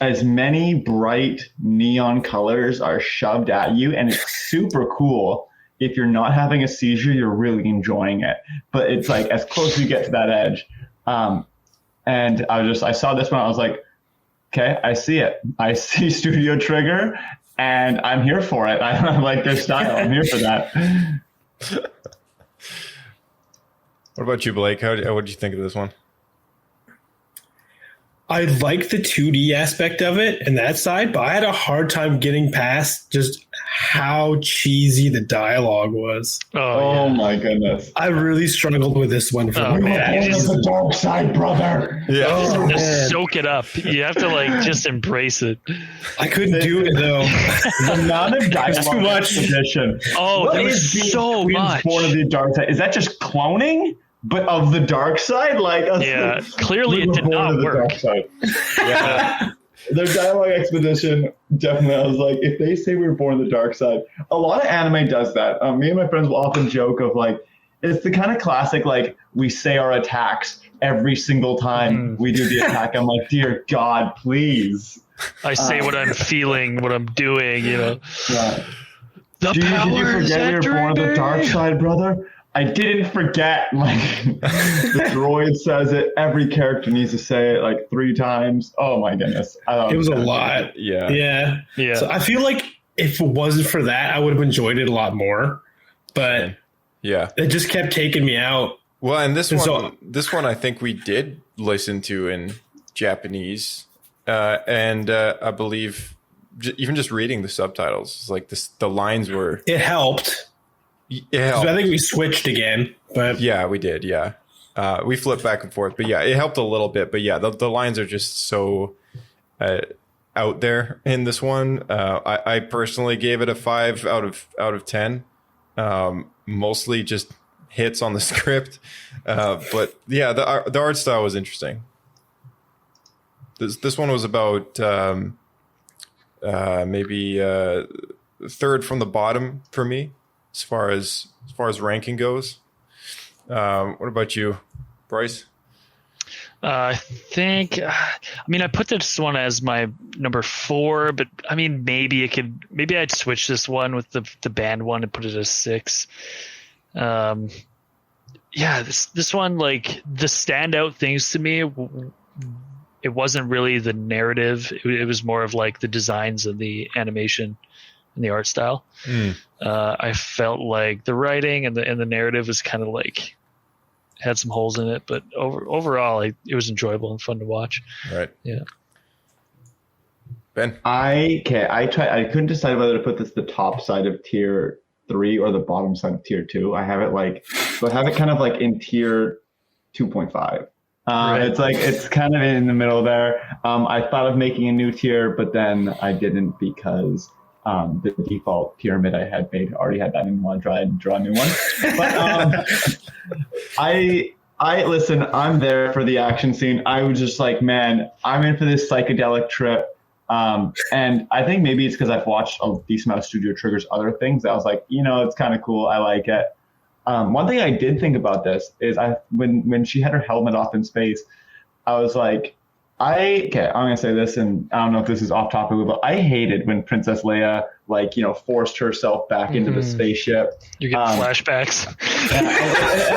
as many bright neon colors are shoved at you. And it's super cool. If you're not having a seizure, you're really enjoying it, but it's like as close as you get to that edge. And I saw this one. I was like, okay, I see it. I see Studio Trigger, and I'm here for it. I like their style. I'm here for that. What about you, Blake? What did you think of this one? I like the 2D aspect of it and that side, but I had a hard time getting past just how cheesy the dialogue was. Oh my goodness. I really struggled with this one. The dark side, brother. Yeah. Oh, Just soak it up. You have to like just embrace it. I couldn't do it though. The amount of dialogue too much. exposition. Oh, What there is was being so Queen's much. Born of the dark side? Is that just cloning? But of the dark side? Like, Yeah, clearly it did Born not of the work. dark side. Yeah. Their dialogue expedition, definitely. I was like, if they say we were born of the dark side, a lot of anime does that. Me and my friends will often joke of like, it's the kind of classic, like, we say our attacks every single time we do the attack. I'm like, dear God, please. I say what I'm feeling, what I'm doing, you know. Yeah. The Did you powers forget we were born of the entering dark me. side, brother? I didn't forget. Like, the droid says it. Every character needs to say it like 3 times. Oh my goodness. It was a lot. Yeah. Yeah. So I feel like if it wasn't for that, I would have enjoyed it a lot more. But Yeah. it just kept taking me out. Well, and this And one I think we did listen to in Japanese, and I believe even just reading the subtitles, like the lines were. It helped. Yeah, So I think we switched again, but yeah, we did. Yeah, we flipped back and forth, but yeah, it helped a little bit. But yeah, the lines are just so out there in this one. I personally gave it a 5 out of 10. Mostly just hits on the script, but yeah, the art style was interesting. This one was about maybe third from the bottom for me as far as ranking goes. What about you, Bryce? I think, I mean, I put this one as my number 4, but I mean, maybe I'd switch this one with the band one and put it as 6. Yeah, this one, like, the standout things to me, it wasn't really the narrative. It was more of like the designs and the animation and the art style. I felt like the writing and the narrative was kind of like had some holes in it, but overall, it was enjoyable and fun to watch. Right. Yeah. Ben? I couldn't decide whether to put this the top side of tier 3 or the bottom side of tier 2. I have it kind of like in tier 2.5. Right. It's kind of in the middle there. I thought of making a new tier, but then I didn't because the default pyramid I had made already had that in one. Draw a new one. But I listen. I'm there for the action scene. I was just like, man, I'm in for this psychedelic trip. And I think maybe it's because I've watched a decent amount of Studio Trigger's other things. I was like, it's kind of cool. I like it. One thing I did think about this is when she had her helmet off in space, I was like, I'm going to say this, and I don't know if this is off topic, but I hated when Princess Leia, forced herself back into the spaceship. You're getting flashbacks.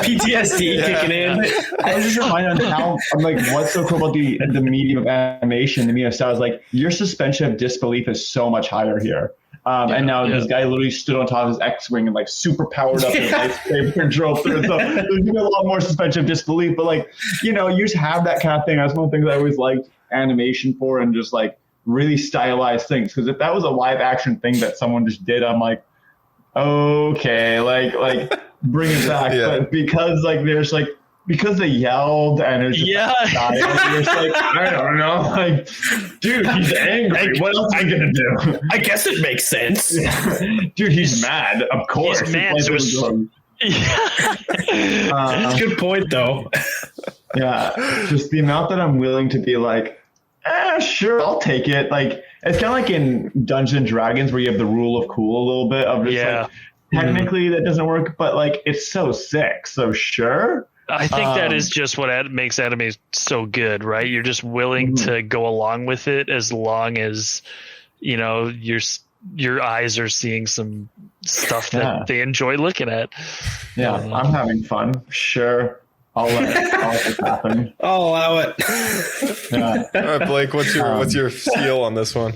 PTSD kicking in. I was just reminded on how, I'm like, what's so cool about the medium of animation, the medium of style is like, your suspension of disbelief is so much higher here. And now this guy literally stood on top of his X-Wing and super powered up his lightsaber and drove through. So there's a lot more suspension of disbelief. But you just have that kind of thing. That's one of the things I always liked animation for, and just really stylized things. Because if that was a live action thing that someone just did, I'm like, okay, bring it back. Yeah. But because because they yelled and it was just you're just I don't know, dude, he's angry. What else am I gonna do? I guess it makes sense. Dude, he's mad. Of course, He's mad. So That's a good point, though. Yeah, just the amount that I'm willing to be sure, I'll take it. It's kind of like in Dungeons and Dragons where you have the rule of cool a little bit of just technically that doesn't work, but it's so sick. So sure. I think that is just what makes anime so good, right? You're just willing to go along with it as long as, your eyes are seeing some stuff that they enjoy looking at. Yeah, I'm having fun. Sure. I'll let this happen. I'll allow it. Yeah. All right, Blake, what's your seal on this one?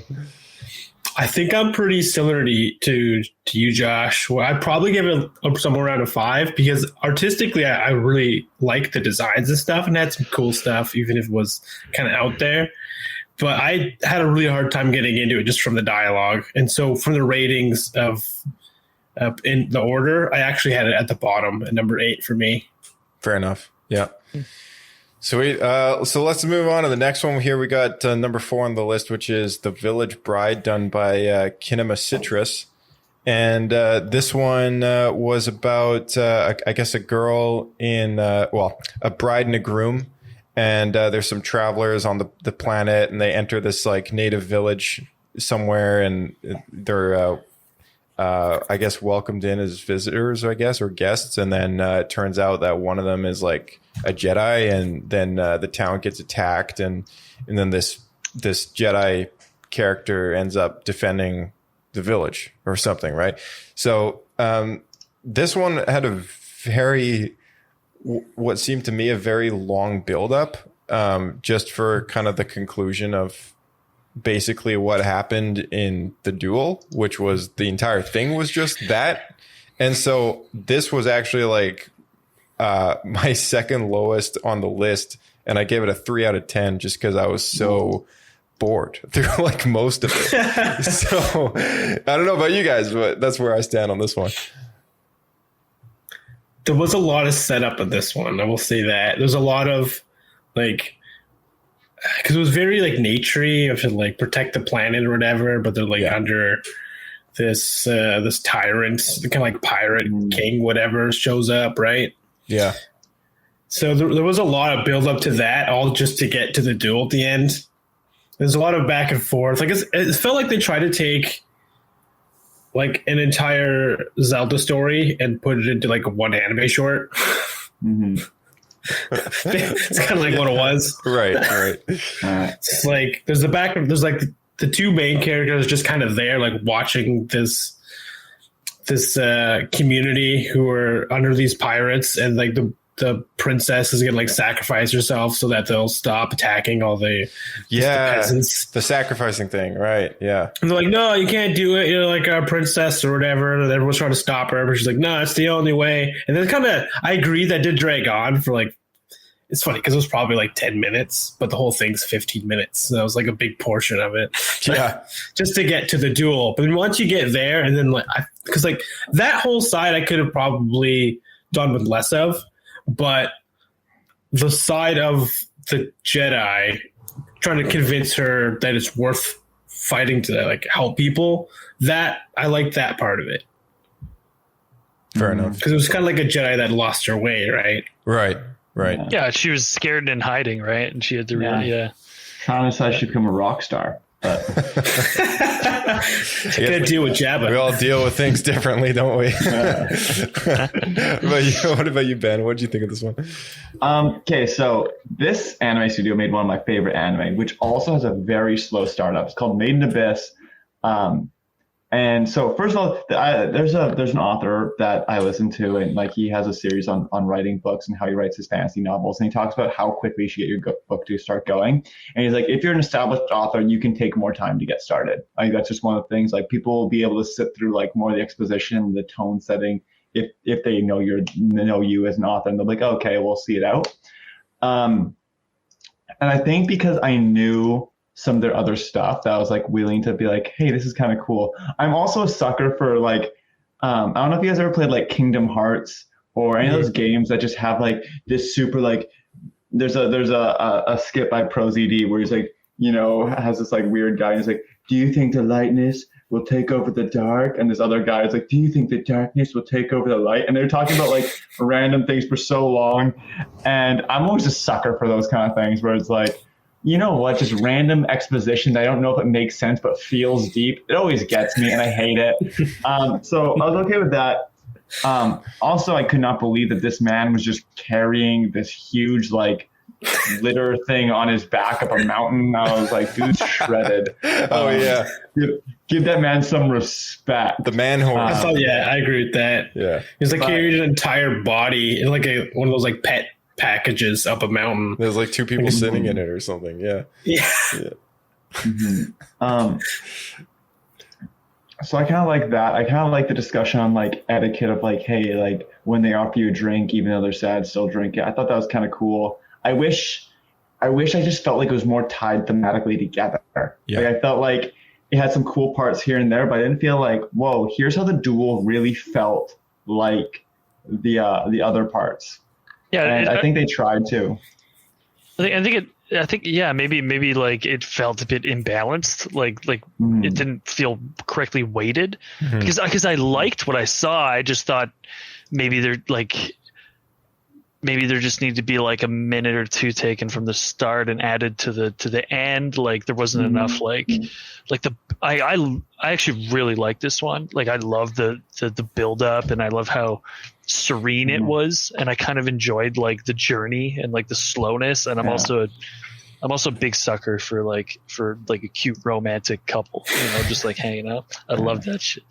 I think I'm pretty similar to you, Josh. Well, I'd probably give it somewhere around a 5 because artistically, I really like the designs and stuff, and had some cool stuff, even if it was kind of out there. But I had a really hard time getting into it just from the dialogue, and so from the ratings of in the order, I actually had it at the bottom at number 8 for me. Fair enough. Yeah. Sweet. So let's move on to the next one here. We got number 4 on the list, which is The Village Bride, done by Kinema Citrus. And this one was about, I guess, a girl in, a bride and a groom. And there's some travelers on the planet, and they enter this like native village somewhere, and they're I guess welcomed in as visitors, I guess, or guests, and then it turns out that one of them is like a Jedi, and then the town gets attacked, and then this Jedi character ends up defending the village or something, right? So this one had a very, what seemed to me a very long buildup, just for kind of the conclusion of basically what happened in the duel, which was the entire thing was just that. And so this was actually like my second lowest on the list, and I gave it a 3 out of 10 just because I was so bored through like most of it. So I don't know about you guys, but that's where I stand on this one. There was a lot of setup in this one, I will say that. There's a lot of like, because it was very like naturey, you have to like protect the planet or whatever, but they're like under this tyrant, kind of like pirate king, whatever, shows up, right? Yeah. So there was a lot of build up to that, all just to get to the duel at the end. There's a lot of back and forth. Like it felt like they tried to take like an entire Zelda story and put it into like one anime short. Mm-hmm. It's kind of like what it was. Right. It's like there's like the two main characters just kind of there, like watching this community who are under these pirates, and like the princess is gonna like sacrifice herself so that they'll stop attacking all the peasants. The sacrificing thing, right? Yeah. And they're like, no, you can't do it. You're like a princess or whatever. And everyone's trying to stop her, but she's like, no, it's the only way. And then I agree that did drag on for like, it's funny because it was probably like 10 minutes, but the whole thing's 15 minutes. So that was like a big portion of it. Yeah. Just to get to the duel. But then once you get there, and then because like that whole side I could have probably done with less of. But the side of the Jedi trying to convince her that it's worth fighting to like help people, that I like that part of it. Fair enough. Because it was kind of like a Jedi that lost her way, right? Right. Yeah, she was scared and hiding, right? And she had to really, Trying to decide she'd become a rock star. But gotta deal with Jabba. We all deal with things differently, don't we? What about you, Ben? What did you think of this one? Okay, so this anime studio made one of my favorite anime, which also has a very slow startup. It's called Made in Abyss. And so first of all, there's an author that I listen to, and like he has a series on writing books and how he writes his fantasy novels. And he talks about how quickly you should get your book to start going. And he's like, if you're an established author, you can take more time to get started. I think that's just one of the things. Like people will be able to sit through like more of the exposition, the tone setting, if they know you as an author, and they're like, okay, we'll see it out. And I think because I knew some of their other stuff that I was like willing to be like, hey, this is kind of cool. I'm also a sucker for like, I don't know if you guys ever played like Kingdom Hearts or any of those games that just have like this super like, there's a skit by ProZD where he's like, has this like weird guy. And he's like, do you think the lightness will take over the dark? And this other guy is like, do you think the darkness will take over the light? And they're talking about like random things for so long. And I'm always a sucker for those kind of things where it's like, you know what, just random exposition that I don't know if it makes sense but feels deep. It always gets me, and I hate it. So I was okay with that. Also, I could not believe that this man was just carrying this huge like litter thing on his back up a mountain. I was like, dude's shredded. Yeah. Give that man some respect. The man horse. I agree with that. Yeah. He's like carried an entire body in like one of those like pet packages up a mountain. There's like two people sitting in it or something. Yeah. So I kind of like that. I kind of like the discussion on like etiquette of like, hey, like when they offer you a drink, even though they're sad, still drink it. I thought that was kind of cool. I wish I just felt like it was more tied thematically together. Yeah. Like I felt like it had some cool parts here and there, but I didn't feel like, whoa, here's how the duel really felt like the other parts. Yeah, and I think they tried to. I think yeah, maybe like it felt a bit imbalanced, like it didn't feel correctly weighted, because I liked what I saw. I just thought maybe there just need to be like a minute or two taken from the start and added to the end. Like there wasn't enough I actually really like this one. Like I love the build up, and I love how serene it was, and I kind of enjoyed like the journey and like the slowness. And I'm also a big sucker for like a cute romantic couple, just like hanging out. I love that shit.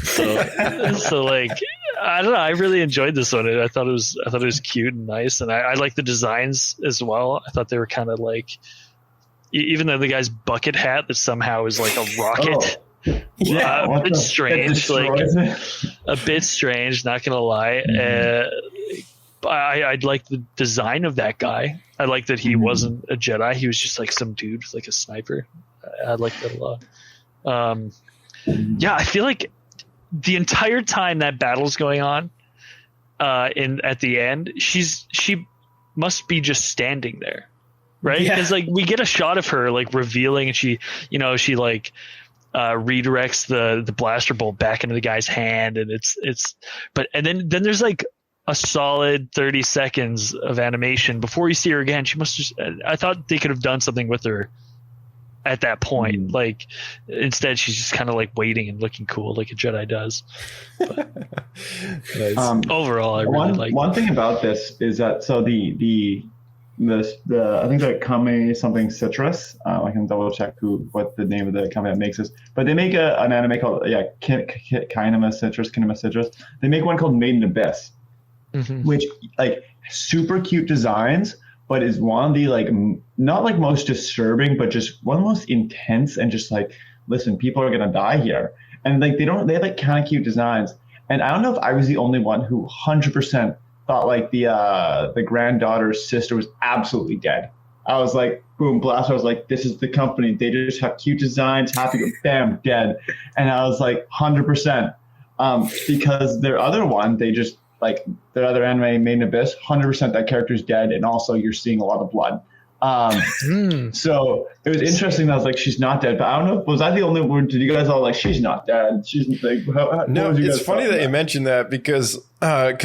So like I don't know, I really enjoyed this one. I thought it was cute and nice, and I like the designs as well. I thought they were kind of like, even though the guy's bucket hat that somehow is like a rocket. A bit strange, a bit strange, not gonna lie. I like the design of that guy. I like that he wasn't a Jedi. He was just like some dude, like a sniper. I like that a lot. I feel like the entire time that battle's going on, at the end, she must be just standing there, right? Because like we get a shot of her like revealing, and she like redirects the blaster bolt back into the guy's hand, and and then there's like a solid 30 seconds of animation before you see her again. She must just, I thought they could have done something with her at that point. Like instead she's just kind of like waiting and looking cool like a Jedi does. But, nice. Overall, I really like one thing about this is that, so the I think the Kame something Citrus, I can double check what the name of the company that makes this, but they make an anime called Kinema Citrus. They make one called Made in Abyss, which like super cute designs, but is one of the like not like most disturbing, but just one of the most intense, and just like, listen, people are gonna die here, and like they have like kind of cute designs. And I don't know if I was the only one who 100% thought like the granddaughter's sister was absolutely dead. I was like, boom, blast. I was like, this is the company. They just have cute designs, happy, bam, dead. And I was like, 100%. Because their other one, they just like their other anime, Made in Abyss, 100% that character's dead, and also you're seeing a lot of blood. So it was interesting that I was like, she's not dead, but I don't know, was I the only one? Did you guys all like, she's not dead? She's like, no, it's funny that you mentioned that because I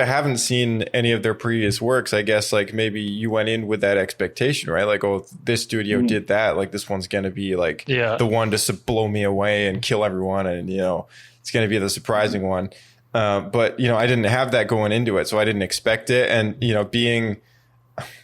haven't seen any of their previous works. I guess like maybe you went in with that expectation, right? Like, oh, this studio did that. Like this one's going to be like the one to blow me away and kill everyone. And, it's going to be the surprising one. But, I didn't have that going into it. So I didn't expect it. And, being,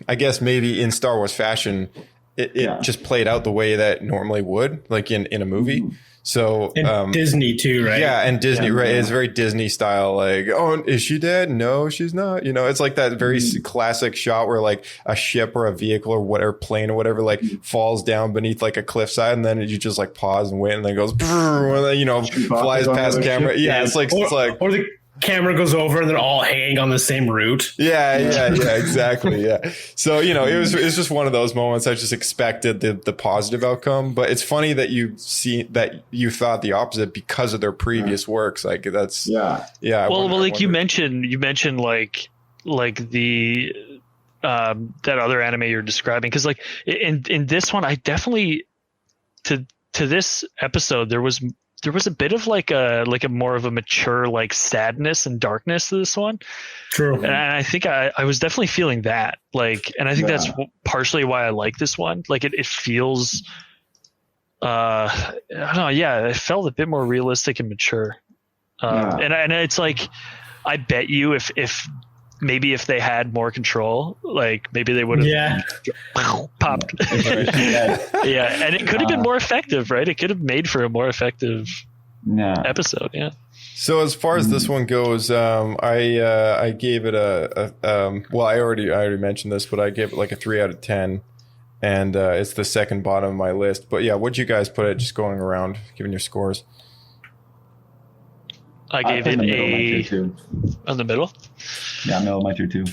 I guess maybe in Star Wars fashion, it just played out the way that normally would, like in a movie. So and Disney too, right? Yeah, and Disney, right? It's very Disney style. Like, oh, is she dead? No, she's not. It's like that very classic shot where like a ship or a vehicle or whatever, plane or whatever, like falls down beneath like a cliffside, and then you just like pause and wait, and then goes, and then, flies past camera. Yeah, it's like or the camera goes over and they're all hanging on the same route. Yeah, exactly. Yeah. So, it was just one of those moments. I just expected the positive outcome, but it's funny that you thought the opposite because of their previous works. Like that's, yeah. Well, like you mentioned like the, that other anime you're describing. Cause like in this one, I definitely to this episode, there was a bit of like a more of a mature like sadness and darkness to this one. True. And I think I was definitely feeling that, like, and I think that's partially why I like this one. Like it feels, I don't know. Yeah. It felt a bit more realistic and mature. And it's like, I bet you if maybe if they had more control, like maybe they would have popped. And it could have been more effective, right? It could have made for a more effective episode. Yeah. So as far as this one goes, I gave it well, I already mentioned this, but I gave it like a 3 out of 10, and it's the second bottom of my list. But yeah, what'd you guys put it? Just going around, giving your scores. I gave it a on the middle. Yeah, middle of my tier 2.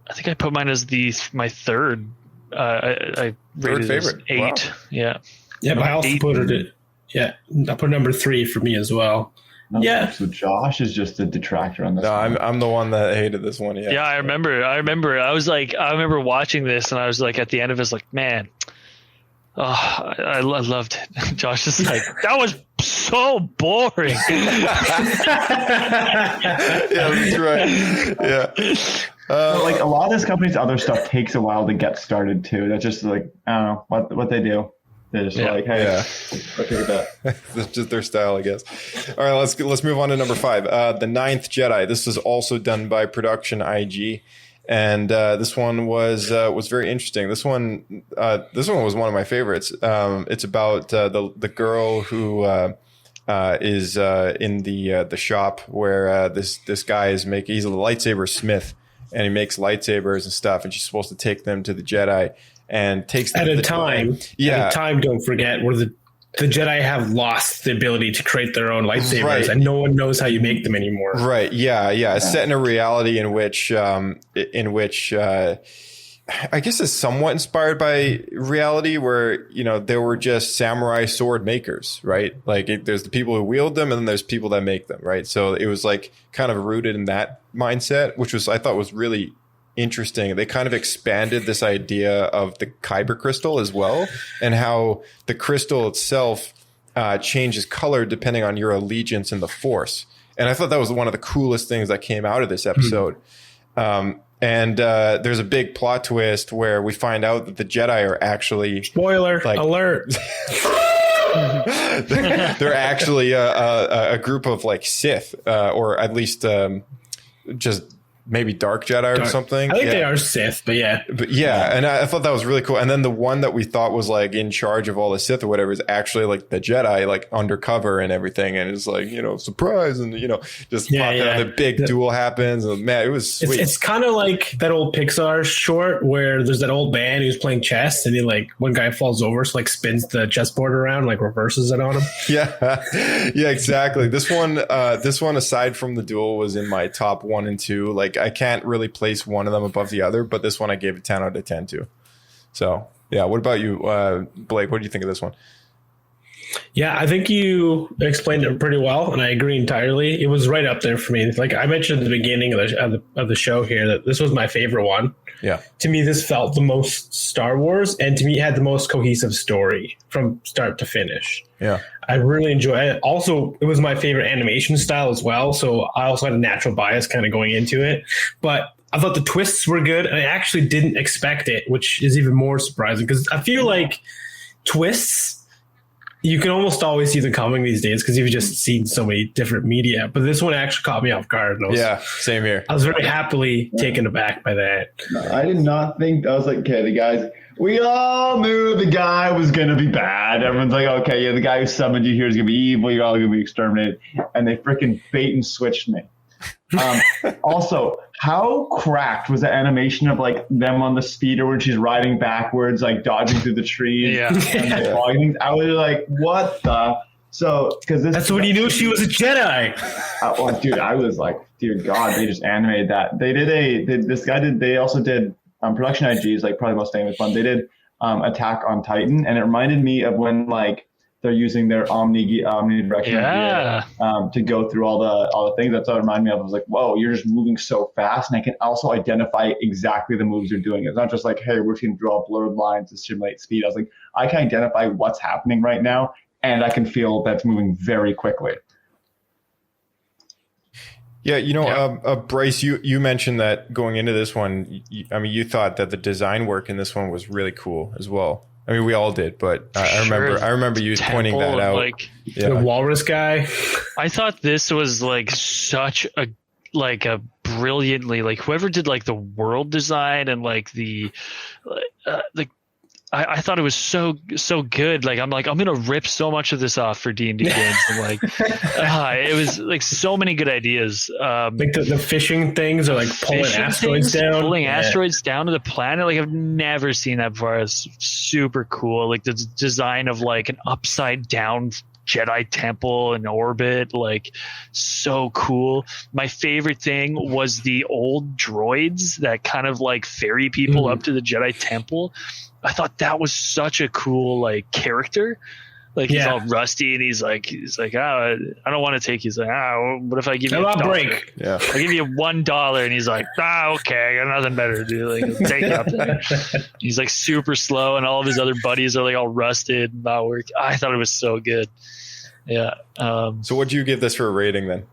I think I put mine as my third. I rated favorite. It 8. Wow. Yeah. Yeah, but I also put it. Yeah, I put number 3 for me as well. Yeah. So Josh is just a detractor on this. No, one. I'm the one that hated this one. Yeah. Yeah, I remember. I remember watching this, and I was like, at the end of it, I was like, man, oh, I loved it. Josh is like, that was so boring. Yeah, that's right. Yeah. Like a lot of this company's other stuff takes a while to get started too. That's just like, I don't know what they do. They're just like, hey, let's look at that. That's just their style, I guess. All right, let's move on to number 5. The Ninth Jedi. This was also done by Production IG, and this one was very interesting. This one was one of my favorites. It's about the girl who is in the shop where this guy is making. He's a lightsaber smith, and he makes lightsabers and stuff. And she's supposed to take them to the Jedi. And takes them at a time. Don't forget where the Jedi have lost the ability to create their own lightsabers, and no one knows how you make them anymore. Right? Yeah. It's set in a reality in which I guess is somewhat inspired by reality, where there were just samurai sword makers, right? Like there's the people who wield them, and then there's people that make them, right? So it was like kind of rooted in that mindset, which I thought was really interesting. They kind of expanded this idea of the kyber crystal as well, and how the crystal itself changes color depending on your allegiance in the Force. And I thought that was one of the coolest things that came out of this episode. And there's a big plot twist where we find out that the Jedi are actually spoiler alert. They're actually a group of like Sith, or at least just maybe Dark Jedi or something. I think they are Sith, but yeah. And I thought that was really cool. And then the one that we thought was like in charge of all the Sith or whatever is actually like the Jedi, like undercover and everything. And it's like, surprise. And, just the big duel happens. And man, it was sweet. It's kind of like that old Pixar short where there's that old man who's playing chess, and he one guy falls over, so spins the chessboard around, reverses it on him. Yeah, exactly. This one, aside from the duel, was in my top 1 and 2. I can't really place one of them above the other, but this one I gave a 10 out of 10 to. So yeah. What about you, Blake? What do you think of this one? Yeah, I think you explained it pretty well, and I agree entirely. It was right up there for me. Like I mentioned at the beginning of the show here, that this was my favorite one. Yeah. To me, this felt the most Star Wars, and to me, it had the most cohesive story from start to finish. Yeah. I really enjoyed it. Also, it was my favorite animation style as well, so I also had a natural bias kind of going into it. But I thought the twists were good, and I actually didn't expect it, which is even more surprising, because I feel like twists, you can almost always see them coming these days because you've just seen so many different media. But this one actually caught me off guard. Same here. I was very happily taken aback by that. No, I did not think, I was like, okay, the guys, we all knew the guy was going to be bad. Everyone's like, okay, yeah, the guy who summoned you here is going to be evil. You're all going to be exterminated. And they freaking bait and switched me. Also, how cracked was the animation of them on the speeder when she's riding backwards, dodging through the trees? Yeah. I was like, what the? So, because that's when you knew she was a Jedi. Dude, I was like, dear God, they just animated that. They also did Production IG is probably the most famous one. They did Attack on Titan, and it reminded me of when they're using their omnidirectional to go through all the things. That's what it reminded me of. I was like, whoa, you're just moving so fast. And I can also identify exactly the moves you're doing. It's not just hey, we're going to draw blurred lines to simulate speed. I was like, I can identify what's happening right now, and I can feel that's moving very quickly. Yeah, Bryce, you mentioned that going into this one, you thought that the design work in this one was really cool as well. I mean, we all did, but I remember you pointing that out. The walrus guy. I thought this was such a brilliantly whoever did the world design and the I thought it was so good. Like I'm gonna rip so much of this off for D&D games. And like it was like so many good ideas. Like the fishing things or like pulling asteroids down to the planet. Like I've never seen that before. It's super cool. Like the design of like an upside down Jedi temple in orbit, like so cool. My favorite thing was the old droids that kind of like ferry people up to the Jedi temple. I thought that was such a cool like character. Like he's all rusty and he's like, I don't want to take. He's like, what if I give you a break? Yeah, I'll give you $1, and he's like, okay, I got nothing better to do. Like take it up there. He's like super slow, and all of his other buddies are like all rusted and not working. I thought it was so good. Yeah. So what do you give this for a rating then?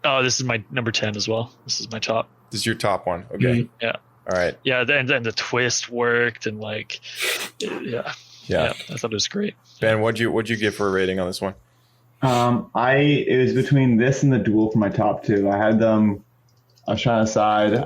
Oh, this is my number 10 as well. This is my top. This is your top one. Okay. Yeah. All right. Yeah, and the twist worked, and like, yeah, I thought it was great. Ben, what'd you give for a rating on this one? It was between this and the Duel for my top two. I had them. I was trying to decide,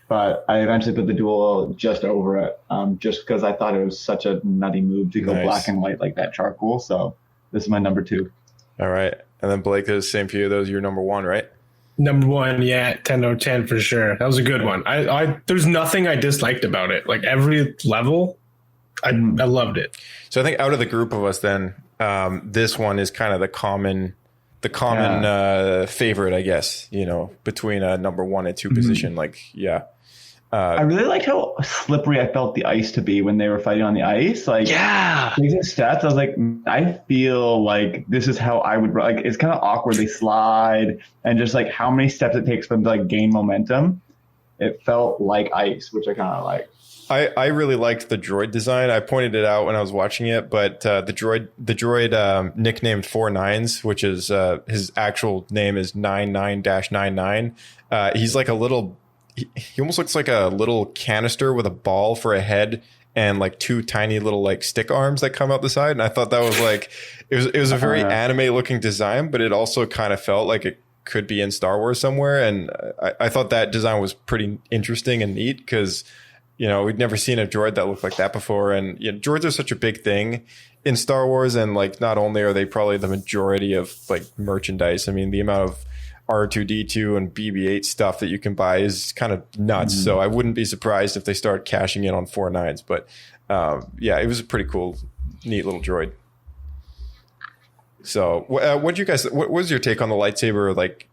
but I eventually put the Duel just over it, just because I thought it was such a nutty move to go black and white like that charcoal. So this is my number 2. All right, and then Blake, the same for you. That was your number 1, right? Number 1, yeah, 10 out of 10 for sure. That was a good one. I there's nothing I disliked about it. Like every level, I loved it. So I think out of the group of us, then this one is kind of the common favorite, I guess. You know, between number 1 and 2 position. Like, I really liked how slippery I felt the ice to be when they were fighting on the ice. Like, these stats, I was like, I feel like this is how I would, like, it's kind of awkward. They slide and just like how many steps it takes for them to like gain momentum. It felt like ice, which I kind of like. I really liked the droid design. I pointed it out when I was watching it, but the droid nicknamed 49s, which is his actual name is 99-99. He's like a little. He almost looks like a little canister with a ball for a head and like 2 tiny little like stick arms that come out the side. And I thought that was like, it was a very anime looking design, but it also kind of felt like it could be in Star Wars somewhere. And I thought that design was pretty interesting and neat because, you know, we'd never seen a droid that looked like that before. And you know, droids are such a big thing in Star Wars. And like, not only are they probably the majority of like merchandise, I mean, the amount of R2D2 and BB-8 stuff that you can buy is kind of nuts. So I wouldn't be surprised if they start cashing in on 49s. But it was a pretty cool, neat little droid. So what you guys? What was your take on the lightsaber like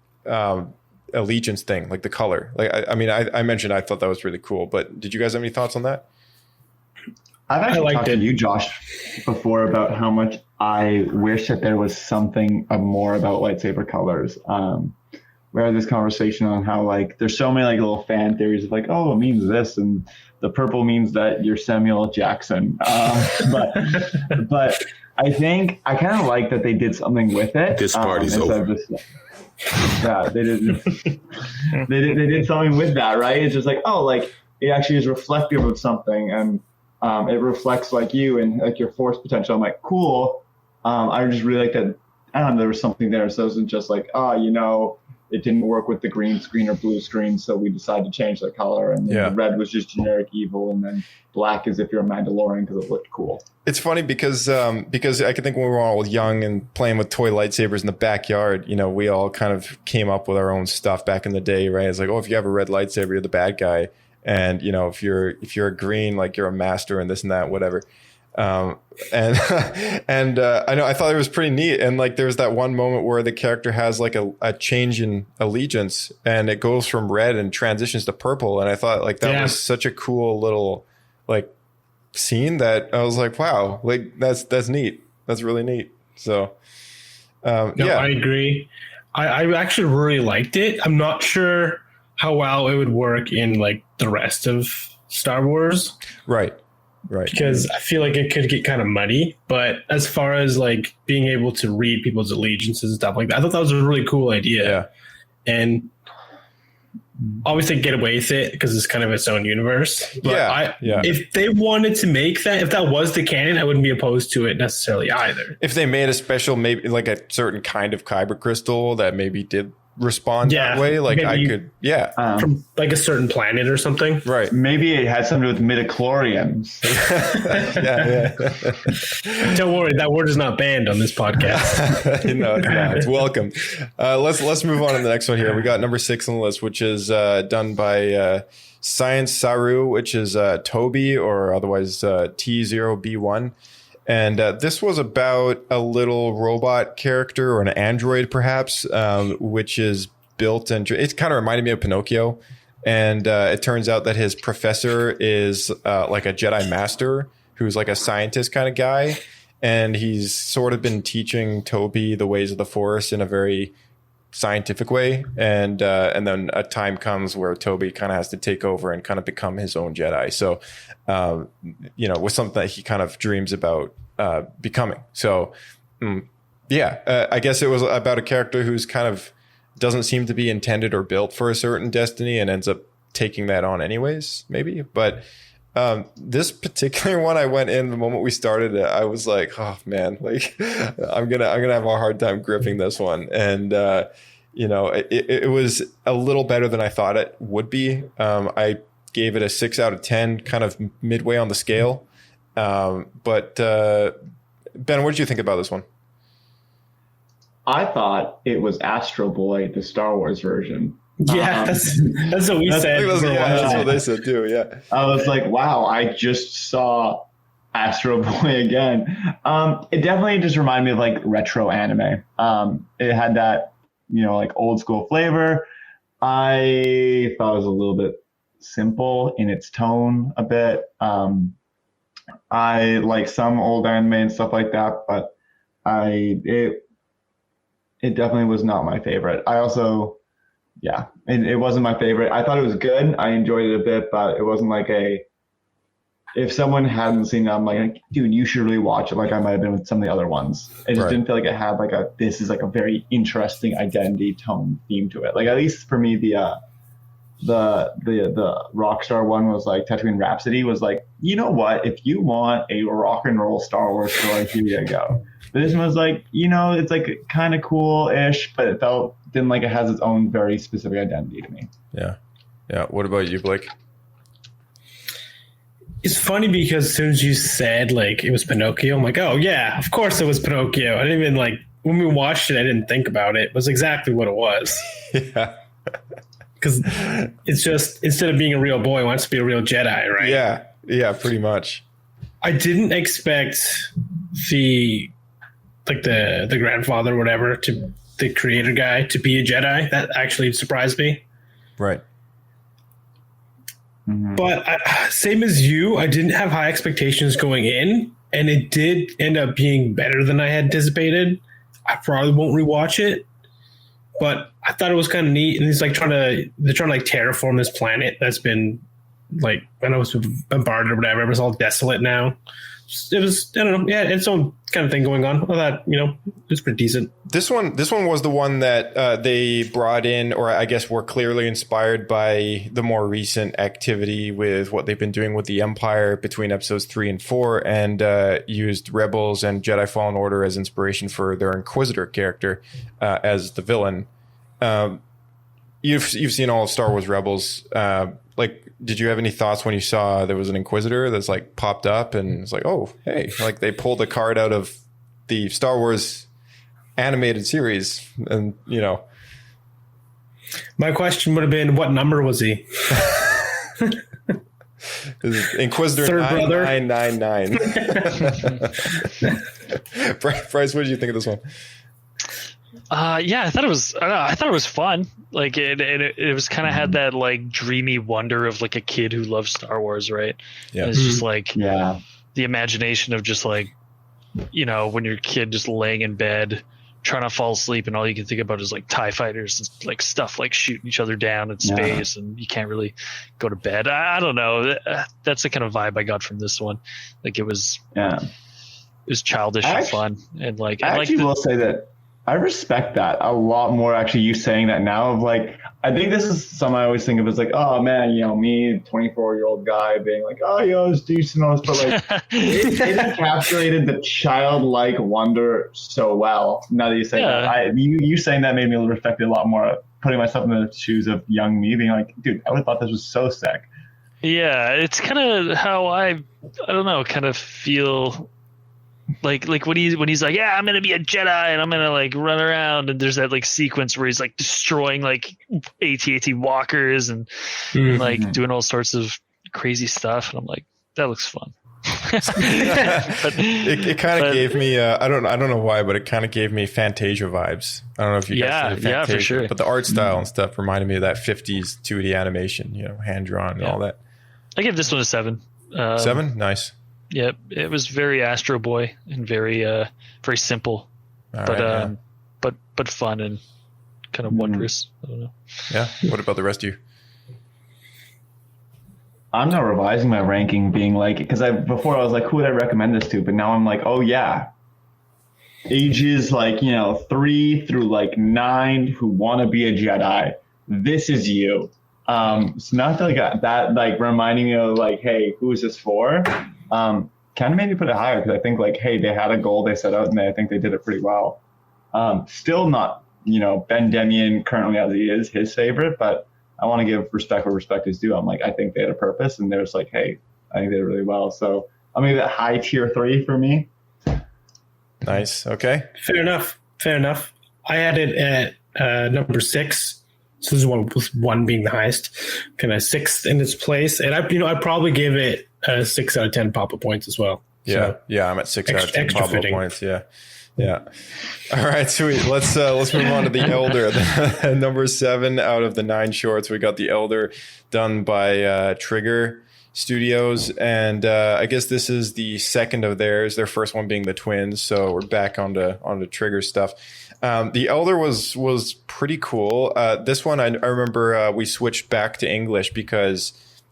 allegiance thing, like the color? Like I mentioned I thought that was really cool. But did you guys have any thoughts on that? I've actually talked to you, Josh, before about how much I wish that there was something more about lightsaber colors. We had this conversation on how like there's so many like little fan theories of like, oh, it means this, and the purple means that you're Samuel L. Jackson. But I think I kind of like that they did something with it. This party's over. They did. They did something with that, right? It's just like, oh, like it actually is reflective of something, and it reflects like you and like your force potential. I'm like, cool. I just really like that. I don't know, there was something there. So it wasn't just like, it didn't work with the green screen or blue screen, so we decided to change the color. And then the red was just generic evil, and then black is if you're a Mandalorian because it looked cool. It's funny because I can think when we were all young and playing with toy lightsabers in the backyard, you know, we all kind of came up with our own stuff back in the day, right? It's like, oh, if you have a red lightsaber, you're the bad guy. And, you know, if you're a green, like you're a master and this and that, whatever. I know I thought it was pretty neat. And like, there's that one moment where the character has like a change in allegiance and it goes from red and transitions to purple. And I thought like that was such a cool little like scene that I was like, wow, like that's neat. That's really neat. So, I agree. I actually really liked it. I'm not sure how well it would work in like the rest of Star Wars. Right. Because I feel like it could get kind of muddy. But as far as like being able to read people's allegiances and stuff like that, I thought that was a really cool idea. Yeah. And obviously get away with it because it's kind of its own universe. But if they wanted to make that, if that was the canon, I wouldn't be opposed to it necessarily either. If they made a special, maybe like a certain kind of kyber crystal that maybe did respond that way. Like I could, from like a certain planet or something. Right. Maybe it had something to do with midichlorians. Don't worry, that word is not banned on this podcast. No, it's not. It's welcome. Let's move on to the next one here. We got number 6 on the list, which is done by Science Saru, which is Toby, or otherwise T0B1. And this was about a little robot character, or an android perhaps, which is built and it kind of reminded me of Pinocchio. And it turns out that his professor is like a Jedi master who's like a scientist kind of guy. And he's sort of been teaching Toby the ways of the Force in a very scientific way. And then a time comes where Toby kind of has to take over and kind of become his own Jedi. So, was something that he kind of dreams about becoming. So, I guess it was about a character who's kind of doesn't seem to be intended or built for a certain destiny and ends up taking that on anyways, maybe. But this particular one, I went in the moment we started it, I was like, oh man, like I'm gonna have a hard time gripping this one. And it was a little better than I thought it would be. I gave it a 6 out of 10, kind of midway on the scale. But Ben, what did you think about this one? I thought it was Astro Boy, the Star Wars version. Yeah, that's what we said. That's what they said too. Yeah, I was like, wow, I just saw Astro Boy again. It definitely just reminded me of like retro anime. It had that, like old school flavor. I thought it was a little bit simple in its tone a bit. I like some old anime and stuff like that, but it definitely was not my favorite. I also, it wasn't my favorite. I thought it was good. I enjoyed it a bit, but it wasn't like if someone hadn't seen it, I'm like, dude, you should really watch it. Like I might've been with some of the other ones. It just didn't feel like it had like this is like a very interesting identity tone theme to it. Like at least for me, the Rockstar one was like Tatooine Rhapsody was like, you know what? If you want a rock and roll Star Wars story, here you go. But this one was like, it's like kind of cool-ish, but it didn't like it has its own very specific identity to me. Yeah. Yeah. What about you, Blake? It's funny because as soon as you said like it was Pinocchio, I'm like, oh yeah, of course it was Pinocchio. I didn't even like when we watched it, I didn't think about it. It was exactly what it was. Yeah. Because it's just instead of being a real boy, it wants to be a real Jedi, right? Yeah. Yeah, pretty much. I didn't expect the grandfather, whatever, to the creator guy to be a Jedi. That actually surprised me. Right. Mm-hmm. But same as you, I didn't have high expectations going in, and it did end up being better than I had anticipated. I probably won't rewatch it, but I thought it was kind of neat. And he's like they're trying to like terraform this planet that's been like, I know it's bombarded or whatever. It was all desolate now. It was, I don't know. Yeah, its own kind of thing going on. I thought, it was pretty decent. This one was the one that they brought in, or I guess were clearly inspired by the more recent activity with what they've been doing with the Empire between episodes 3 and 4, and used Rebels and Jedi Fallen Order as inspiration for their Inquisitor character as the villain. You've seen all of Star Wars Rebels. Did you have any thoughts when you saw there was an Inquisitor that's like popped up and it's like, oh, hey, like they pulled a card out of the Star Wars animated series and, My question would have been, what number was he? Inquisitor Third brother? 9999. Bryce, what did you think of this one? I thought it was fun. Like it was kind of had that like dreamy wonder of like a kid who loves Star Wars, right? Yeah. And it's just like the imagination of just like, when you're a kid just laying in bed trying to fall asleep and all you can think about is like TIE fighters and like stuff like shooting each other down in space and you can't really go to bed. I don't know. That's the kind of vibe I got from this one. Like it was childish and fun. And like I actually will say that I respect that a lot more, actually, you saying that now. Of like, I think this is something I always think of as like, oh man, me, 24-year-old guy, being like, oh, it's decent, but like, it encapsulated the childlike wonder so well. Now that you say that, you saying that made me respect it a lot more putting myself in the shoes of young me, being like, dude, I would have thought this was so sick. Yeah, it's kind of how I don't know, kind of feel like when he's like, yeah, I'm gonna be a Jedi and I'm gonna like run around, and there's that like sequence where he's like destroying like AT-AT walkers and like doing all sorts of crazy stuff, and I'm like, that looks fun. It kind of gave me I don't know why, but it kind of gave me Fantasia vibes. I don't know if you guys did Fantasia, for sure. but the art style and stuff reminded me of that 50s 2D animation, hand drawn and all that. I give this one a 7. 7? Nice. Yep, it was very Astro Boy and very very simple, but fun and kind of wondrous. I don't know. Yeah. What about the rest of you? I'm not revising my ranking, being like, because before I was like, who would I recommend this to? But now I'm like, oh yeah, ages like 3 through like 9 who want to be a Jedi. This is you. It's not like that, like reminding me of like, hey, who is this for? Kind of made me put it higher because I think like, hey, they had a goal they set out and I think they did it pretty well. Still not, Ben Demian currently as he is his favorite, but I want to give respect where respect is due. I'm like, I think they had a purpose and they're just like, hey, I think they did really well. So I'm going to that high tier 3 for me. Nice. Okay. Fair enough. I had it at number 6. So this is with 1 being the highest, kind of 6th in its place. And I probably give it a 6 out of 10 Papa points as well. Yeah. So Yeah. I'm at 6 out of 10 extra Papa fitting. points. Yeah. Yeah. All right, sweet. Let's move on to the Elder. Number 7 out of the 9 shorts. We got the Elder done by Trigger Studios, and I guess this is the second of theirs. Their first one being the Twins, so we're back onto Trigger stuff. The Elder was pretty cool. This one I remember we switched back to English because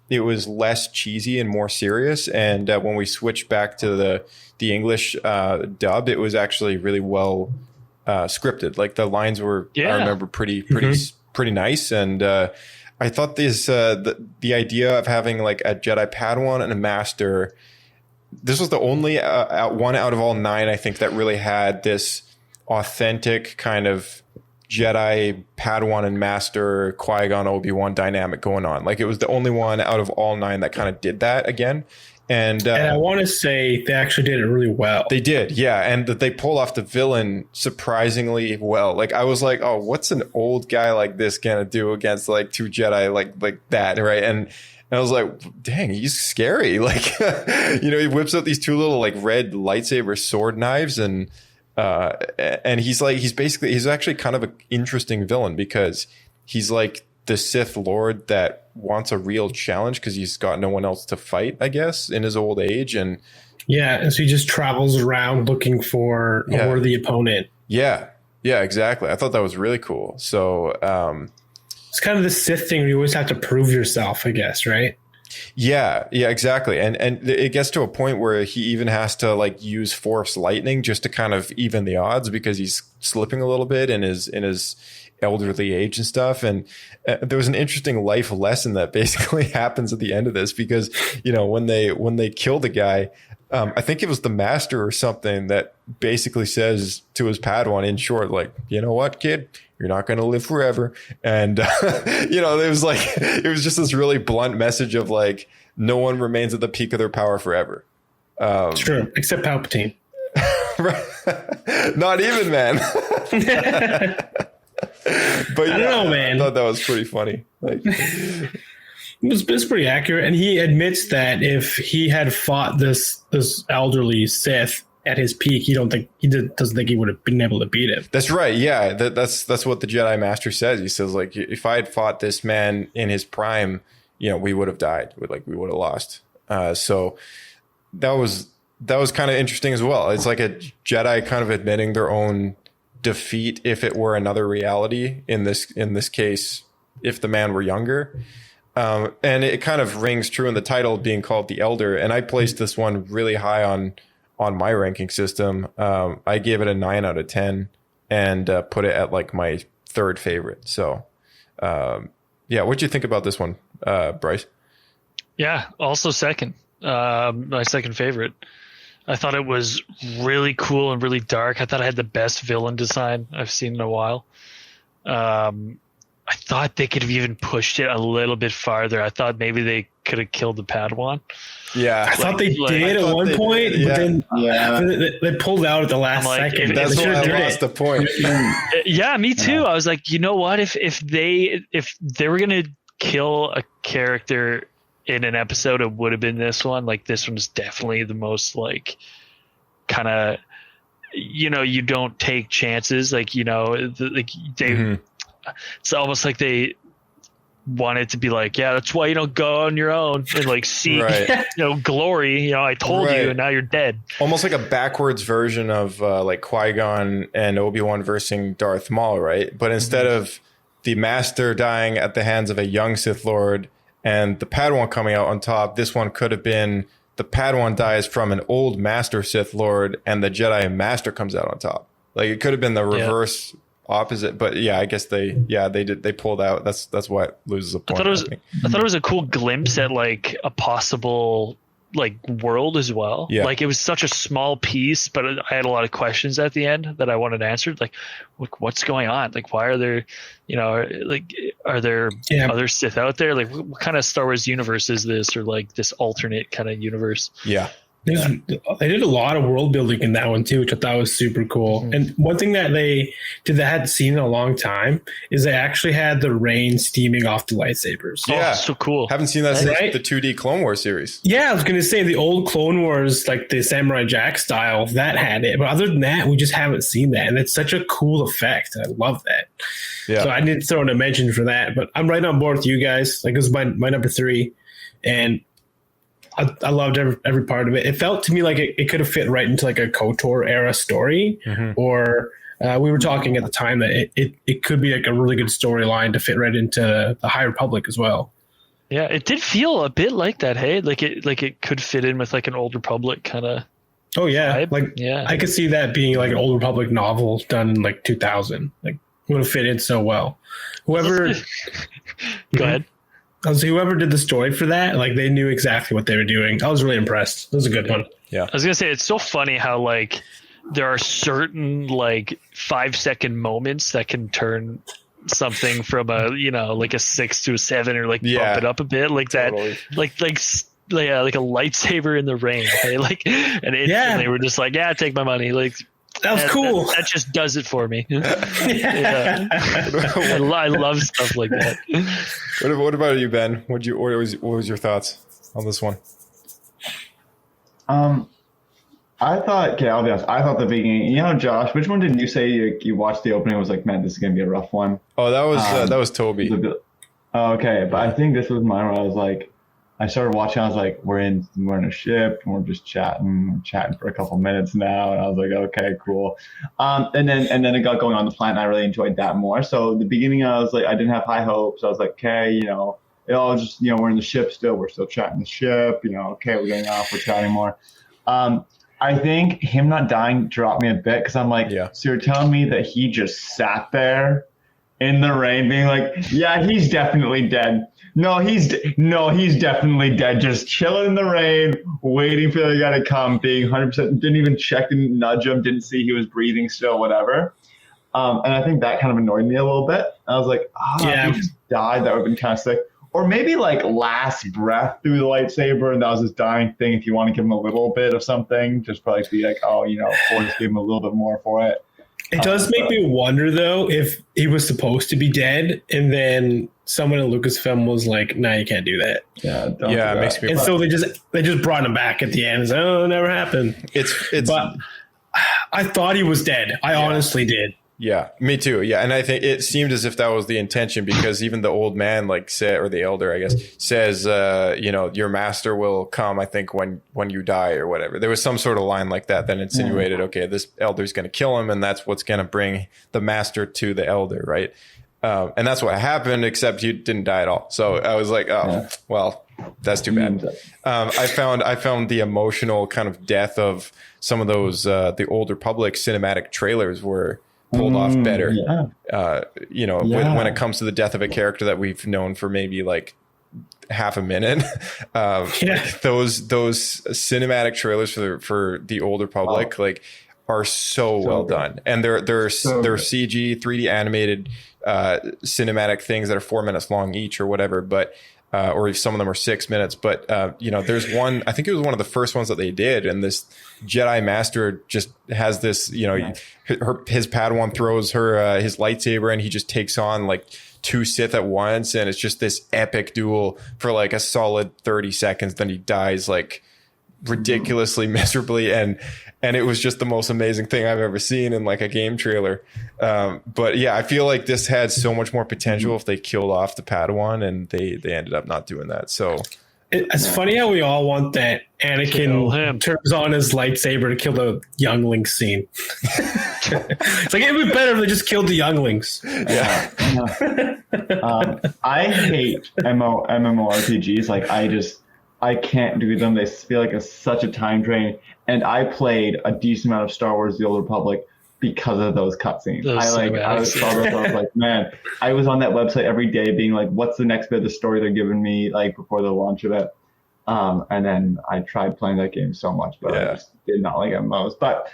it was less cheesy and more serious. And when we switched back to the English dub, it was actually really well scripted. Like the lines were, I remember, pretty nice. And I thought the idea of having like a Jedi Padawan and a Master, this was the only one out of all 9, I think, that really had this authentic kind of Jedi Padawan and Master Qui-Gon Obi-Wan dynamic going on. Like it was the only one out of all 9 that kind of did that again. And I want to say they actually did it really well. They did, yeah, and that they pulled off the villain surprisingly well. Like I was like, oh, what's an old guy like this gonna do against like 2 Jedi like that, right? And I was like, dang, he's scary. Like, he whips out these 2 little like red lightsaber sword knives, and he's actually kind of an interesting villain because he's like the Sith Lord that wants a real challenge because he's got no one else to fight, I guess, in his old age. And so he just travels around looking for a worthy opponent. Yeah, exactly. I thought that was really cool. So it's kind of the Sith thing where you always have to prove yourself, I guess, right? Yeah, exactly. And it gets to a point where he even has to like use Force lightning just to kind of even the odds because he's slipping a little bit in his elderly age and stuff. And there was an interesting life lesson that basically happens at the end of this because, when they kill the guy, I think it was the Master or something that basically says to his Padawan in short, like, you know what, kid, you're not going to live forever. And, it was just this really blunt message of like, no one remains at the peak of their power forever. It's true. Except Palpatine. Not even, man. But I don't know, man. I thought that was pretty funny. Like, it's pretty accurate, and he admits that if he had fought this elderly Sith at his peak, doesn't think he would have been able to beat him. That's right. Yeah, that's what the Jedi Master says. He says like, if I had fought this man in his prime, we would have died. We would have lost. So that was kind of interesting as well. It's like a Jedi kind of admitting their own defeat if it were another reality. In this case, if the man were younger. And it kind of rings true in the title being called The Elder. And I placed this one really high on my ranking system. I gave it a 9 out of 10 and put it at like my 3rd favorite. So, what'd you think about this one, Bryce? Yeah, also second. My second favorite. I thought it was really cool and really dark. I thought I had the best villain design I've seen in a while. I thought they could have even pushed it a little bit farther. I thought maybe they could have killed the Padawan. Yeah, I thought they did at one point, but then they pulled out at the last second. That's why I lost the point. Yeah, me too. I was like, you know what? If they were gonna kill a character in an episode, it would have been this one. Like, this one's definitely the most like kind of, you know, you don't take chances. Like, you know, like they. It's almost like they wanted to be like, yeah, that's why you don't go on your own and like see, you know, glory. You know, I told you, and now you're dead. Almost like a backwards version of like Qui-Gon and Obi-Wan versing Darth Maul, right? But instead of the Master dying at the hands of a young Sith Lord and the Padawan coming out on top, this one could have been the Padawan dies from an old Master Sith Lord and the Jedi Master comes out on top. Like, it could have been the reverse. Opposite, but yeah, I guess they pulled out. That's why it loses a point. I thought it was a cool glimpse at like a possible like world as well. Yeah. Like, it was such a small piece, but I had a lot of questions at the end that I wanted answered. Like, what's going on? Like, why are there, you know, like, are there other Sith out there? Like, what kind of Star Wars universe is this, or like this alternate kind of universe? Yeah. They did a lot of world building in that one too, which I thought was super cool. And one thing that they did that I hadn't seen in a long time is they actually had the rain steaming off the lightsabers. Yeah, so cool. Haven't seen that since the 2D Clone Wars series. Yeah, I was gonna say the old Clone Wars, like the Samurai Jack style, that had it. But other than that, we just haven't seen that, and it's such a cool effect. I love that. Yeah. So I didn't throw in a mention for that, but I'm right on board with you guys. Like, it was my number 3, and I loved every part of it. It felt to me like it could have fit right into like a KOTOR era story, or we were talking at the time that it could be like a really good storyline to fit right into the High Republic as well. Yeah, it did feel a bit like that. Hey, like it could fit in with like an Old Republic kind of. Oh yeah, vibe. I could see that being like an Old Republic novel done in like 2000. Like, would have fit in so well. Whoever, go ahead. Whoever did the story for that, like, they knew exactly what they were doing. I was really impressed. It was a good one. Yeah. I was going to say, it's so funny how, like, there are certain, like, 5-second moments that can turn something from a, you know, like a 6 to a 7, or like bump it up a bit, like that, like a lightsaber in the rain. Right? Like, and they were just like, yeah, take my money. Like, that was cool. That just does it for me. I love stuff like that. What about you, Ben? What was your thoughts on this one? I thought, okay, I'll be honest. I thought the beginning, you know, Josh, which one did you say you watched the opening and was like, man, this is going to be a rough one? Oh, that was Toby. Okay, but I think this was mine where I was like, I started watching, I was like, we're in a ship and we're just chatting for a couple minutes now. And I was like, okay, cool. And then it got going on the planet and I really enjoyed that more. So the beginning, I was like, I didn't have high hopes. I was like, okay, you know, it all just, you know, we're in the ship still. We're still chatting the ship, you know, okay, we're getting off, we're chatting more. I think him not dying dropped me a bit because I'm like, so you're telling me that he just sat there in the rain being like, yeah, he's definitely dead. No, he's definitely dead. Just chilling in the rain, waiting for the guy to come, being 100%, didn't even check, didn't nudge him, didn't see he was breathing still, whatever. And I think that kind of annoyed me a little bit. I was like, if he just died, that would have been kind of sick. Or maybe like last breath through the lightsaber, and that was his dying thing. If you want to give him a little bit of something, just probably be like, oh, you know, Force gave him a little bit more for it. It does make me wonder, though, if he was supposed to be dead, and then someone in Lucasfilm was like, "Nah, you can't do that." Yeah, it makes me. And so they just brought him back at the end. It's like, oh, it never happened. But I thought he was dead. I honestly did. Yeah, me too. Yeah, and I think it seemed as if that was the intention because even the old man, like said, or the elder, I guess, says, you know, your master will come. I think when you die or whatever. There was some sort of line like that insinuated, okay, this elder's going to kill him, and that's what's going to bring the master to the elder, right? And that's what happened, except he didn't die at all. So I was like, well, that's too bad. I found the emotional kind of death of some of those the Old Republic cinematic trailers were pulled off better. You know, when it comes to the death of a character that we've known for maybe like half a minute, those cinematic trailers for the Old Republic, like are so well good. done, and they're So good. CG 3D animated cinematic things that are 4 minutes long each or whatever, but or if some of them are 6 minutes. But there's one, I think it was one of the first ones that they did, and this Jedi Master just has this, his Padawan throws her his lightsaber, and he just takes on like 2 Sith at once, and it's just this epic duel for like a solid 30 seconds. Then he dies like ridiculously miserably, and it was just the most amazing thing I've ever seen in like a game trailer. But yeah, I feel like this had so much more potential if they killed off the Padawan, and they ended up not doing that. So it's funny how we all want that Anakin turns on his lightsaber to kill the younglings scene. It's like, it'd be better if they just killed the younglings. yeah. I hate MMORPGs. Like, I can't do them. They feel like such a time drain. And I played a decent amount of Star Wars: The Old Republic because of those cutscenes. I was like, man, I was on that website every day being like, what's the next bit of the story they're giving me, like, before the launch of it. And then I tried playing that game so much, but I just did not like MMOs. But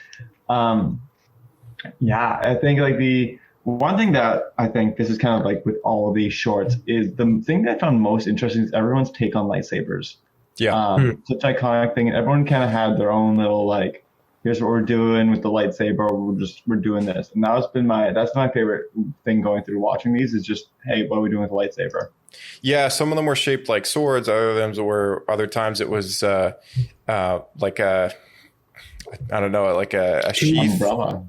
I think like the one thing that I think this is kind of like with all of these shorts is the thing that I found most interesting is everyone's take on lightsabers. Yeah. Such an iconic thing. And everyone kind of had their own little, like, here's what we're doing with the lightsaber. We're doing this. And that's my favorite thing going through watching these is just, hey, what are we doing with the lightsaber? Yeah, some of them were shaped like swords. Other times it was like a, I don't know, like a sheath, umbrella.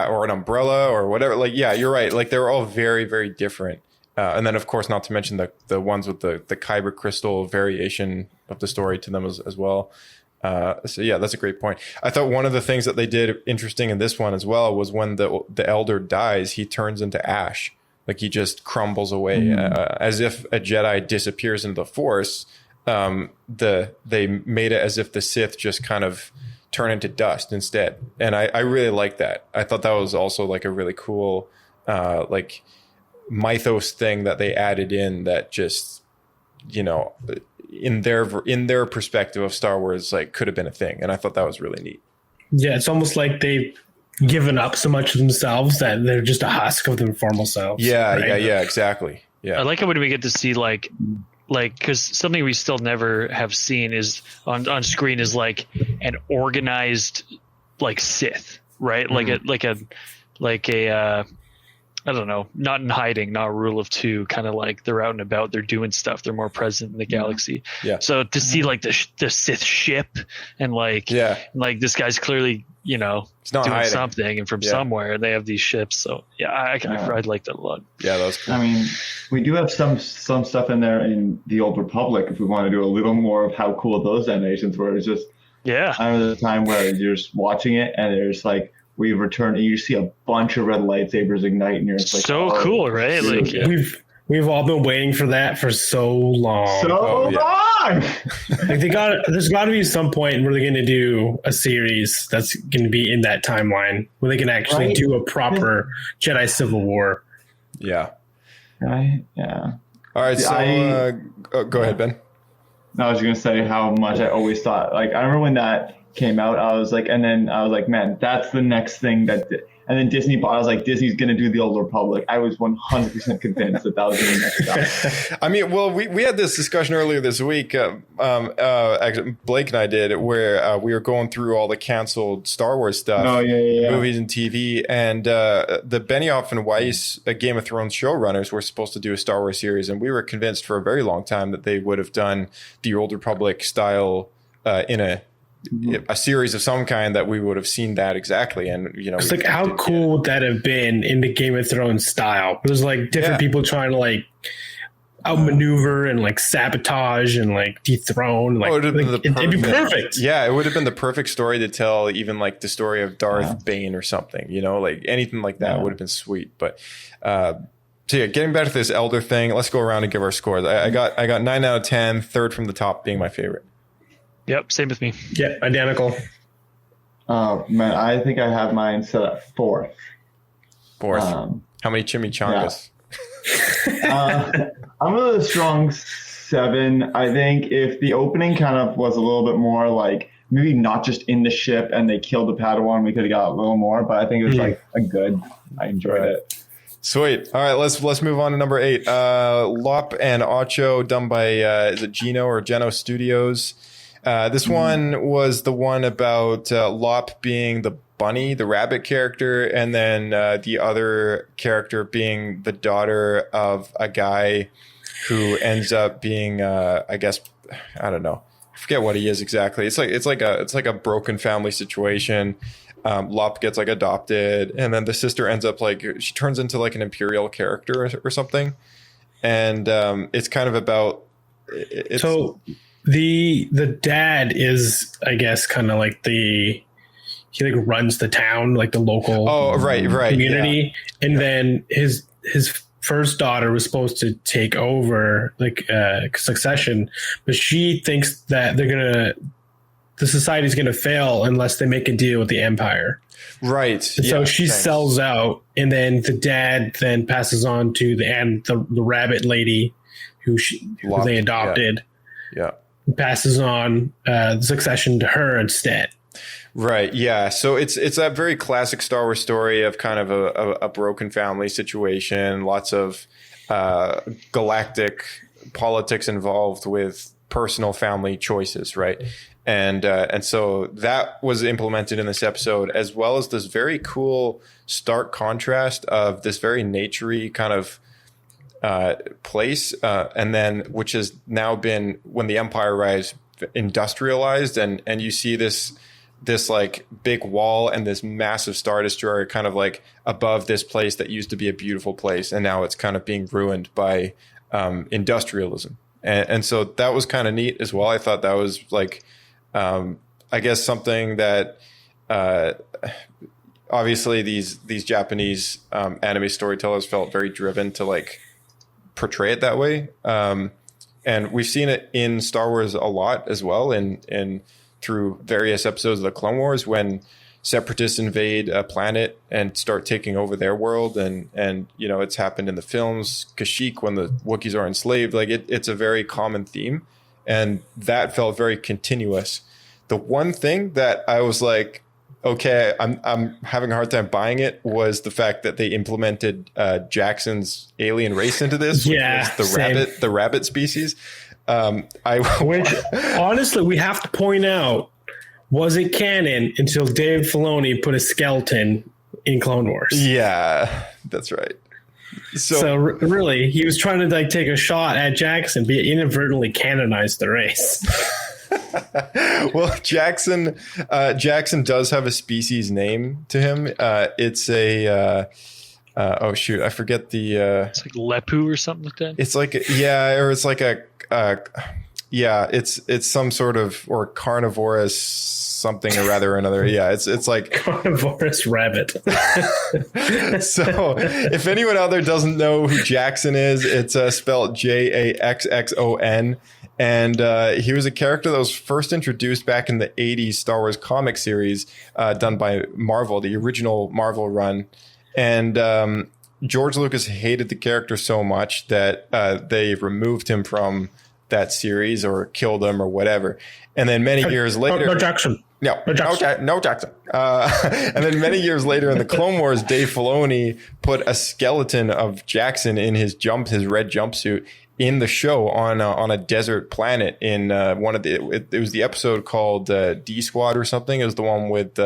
Or an umbrella or whatever. Like, yeah, you're right. Like, they were all very, very different. And then, of course, not to mention the ones with the kyber crystal variation of the story to them as well. So yeah, that's a great point. I thought one of the things that they did interesting in this one as well was when the elder dies, he turns into ash. Like, he just crumbles away as if a Jedi disappears into the Force. They made it as if the Sith just kind of turn into dust instead. And I really like that. I thought that was also like a really cool like mythos thing that they added in that just, in their perspective of Star Wars, like, could have been a thing. And I thought that was really neat. Yeah, it's almost like they've given up so much of themselves that they're just a husk of their formal selves. Yeah, right? yeah, exactly. Yeah, I like it when we get to see like because something we still never have seen is on screen is like an organized like Sith, right? Mm-hmm. Like a I don't know, not in hiding, not rule of two, kind of like they're out and about, they're doing stuff, they're more present in the galaxy. Yeah. So to see like the Sith ship and like this guy's clearly, it's not doing hiding. Something, and from somewhere they have these ships. So I like that a lot. Yeah, that was cool. I mean, we do have some stuff in there in the Old Republic if we want to do a little more of how cool those animations were. It's just I remember the time where you're just watching it and there's like, we return and you see a bunch of red lightsabers ignite and you're just like, so cool, right? Like, we've all been waiting for that for so long. Long. Like, there's got to be some point where they're going to do a series that's going to be in that timeline where they can actually do a proper Jedi Civil War. Yeah. Right. Yeah. All right. So go ahead, Ben. No, I was going to say how much I always thought, like, I remember when that came out, I was like, man, that's the next thing and then Disney bought. I was like, Disney's gonna do the Old Republic. I was 100% convinced that was the next time. I mean, well, we had this discussion earlier this week. Actually, Blake and I did, where we were going through all the canceled Star Wars stuff, movies and TV, and the Benioff and Weiss Game of Thrones showrunners were supposed to do a Star Wars series, and we were convinced for a very long time that they would have done the Old Republic style in a series of some kind, that we would have seen that exactly. And it's like, how cool would that have been in the Game of Thrones style? There's like different people trying to like outmaneuver and like sabotage and like dethrone. Like, it'd be perfect. Yeah, it would have been the perfect story to tell, even like the story of Darth Bane or something. Like anything like that would have been sweet. But so yeah, getting back to this Elder thing, let's go around and give our scores. I got 9 out of 10. Third from the top being my favorite. Yep, same with me. Yep, identical. Man, I think I have mine set at 4th. How many chimichangas? I'm a strong 7. I think if the opening kind of was a little bit more like maybe not just in the ship and they killed the Padawan. We could have got a little more, but I think it was like I enjoyed it. Sweet. All right, let's move on to number 8. Lop and Ocho, done by is it Geno Studios. This one was the one about Lop being the bunny, the rabbit character, and then the other character being the daughter of a guy who ends up being, I guess, I don't know, I forget what he is exactly. It's like a broken family situation. Lop gets like adopted, and then the sister ends up like she turns into like an Imperial character or something, and it's kind of about. So the dad is, I guess, kind of like he like runs the town, like the local community, and then his first daughter was supposed to take over like succession, but she thinks that the society's gonna fail unless they make a deal with the Empire. Right. So she sells out, and then the dad then passes on to the rabbit lady who they adopted. Yeah. Passes on the succession to her instead. Right. Yeah. So it's a very classic Star Wars story of kind of a broken family situation. Lots of galactic politics involved with personal family choices. Right. And so that was implemented in this episode, as well as this very cool stark contrast of this very naturey kind of place, and then which has now been, when the Empire arrives, industrialized, and you see this like big wall and this massive Star Destroyer kind of like above this place that used to be a beautiful place, and now it's kind of being ruined by industrialism, and so that was kind of neat as well. I thought that was like I guess something that obviously these Japanese anime storytellers felt very driven to like portray it that way, and we've seen it in Star Wars a lot as well, and through various episodes of the Clone Wars when separatists invade a planet and start taking over their world, and you know, it's happened in the films, Kashyyyk when the Wookiees are enslaved. Like it's a very common theme, and that felt very continuous. The one thing that I was like, okay, I'm having a hard time buying it, was the fact that they implemented Jackson's alien race into this, which was the rabbit species. Which honestly, we have to point out, wasn't canon until Dave Filoni put a skeleton in Clone Wars. Yeah, that's right. So really, he was trying to like take a shot at Jackson, but inadvertently canonized the race. Well, Jackson does have a species name to him. It's a oh shoot, I forget the. It's like Lepu or something like that. It's like or it's like it's some sort of or carnivorous something or rather another. Yeah, it's like carnivorous rabbit. So if anyone out there doesn't know who Jackson is, it's spelled Jaxxon. And he was a character that was first introduced back in the 80s Star Wars comic series done by Marvel, the original Marvel run. And George Lucas hated the character so much that they removed him from that series or killed him or whatever. And then many years later... No Jackson. No Jackson. And then many years later in the Clone Wars, Dave Filoni put a skeleton of Jackson in his red jumpsuit in the show on a desert planet in one of it was the episode called D Squad or something. It was the one with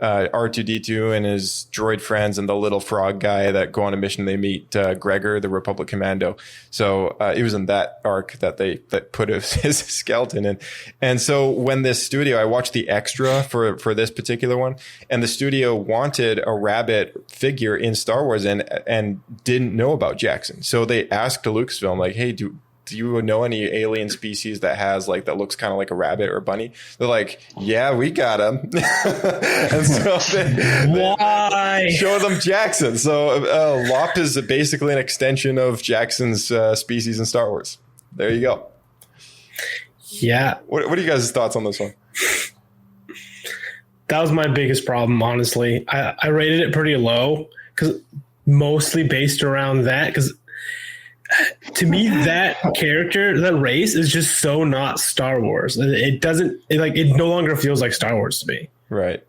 R2D2 and his droid friends and the little frog guy that go on a mission. They meet Gregor, the Republic Commando. So it was in that arc that put his skeleton in. And so when this studio, I watched the extra for this particular one, and the studio wanted a rabbit figure in Star Wars and didn't know about Jackson. So they asked Lucasfilm, like, hey, do you know any alien species that looks kind of like a rabbit or a bunny? They're like, yeah, we got him. And so they show them Jackson. So Lop is basically an extension of Jackson's species in Star Wars. There you go. Yeah. What are you guys' thoughts on this one? That was my biggest problem, honestly. I rated it pretty low because mostly based around that, because to me, that character, that race is just so not Star Wars. It no longer feels like Star Wars to me. Right.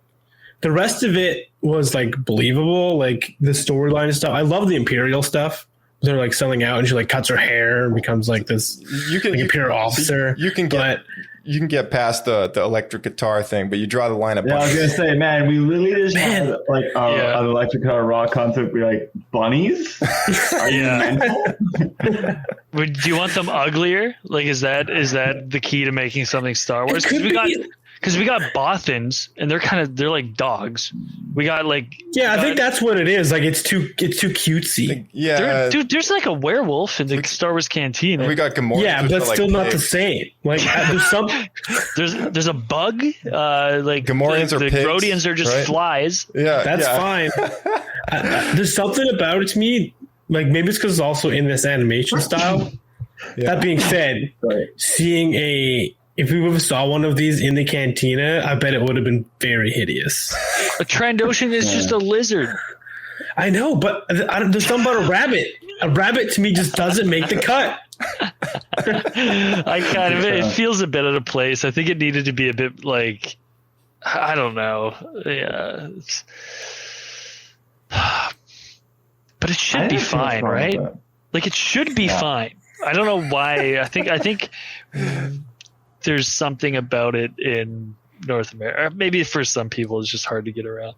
The rest of it was like believable, like the storyline and stuff. I love the Imperial stuff. They're like selling out, and she like cuts her hair and becomes like this Imperial officer. You can get past the electric guitar thing, but you draw the line at Yeah, I was gonna say, man, we literally just had like an electric guitar rock concert. We're like, bunnies? Are you mental? Do you want them uglier? Like, is that the key to making something Star Wars? Because we got Bothans, and they're like dogs. We got like I think that's what it is. Like it's too cutesy. Dude, there's like a werewolf in the Star Wars canteen. We got Gamorreans. Yeah, but like still not the same. Like there's a bug. Like Gamorreans the are pigs, Grodians are just flies. Yeah, that's fine. There's something about it to me. Like maybe it's because it's also in this animation style. That being said, seeing if we would have saw one of these in the cantina, I bet it would have been very hideous. A Trandoshan is just a lizard. I know, but there's something about a rabbit. A rabbit to me just doesn't make the cut. It feels a bit out of place. I think it needed to be a bit like, I don't know. Yeah. But it should be fine, right? Like it should be fine. I don't know why. I think there's something about it in North America. Maybe for some people, it's just hard to get around.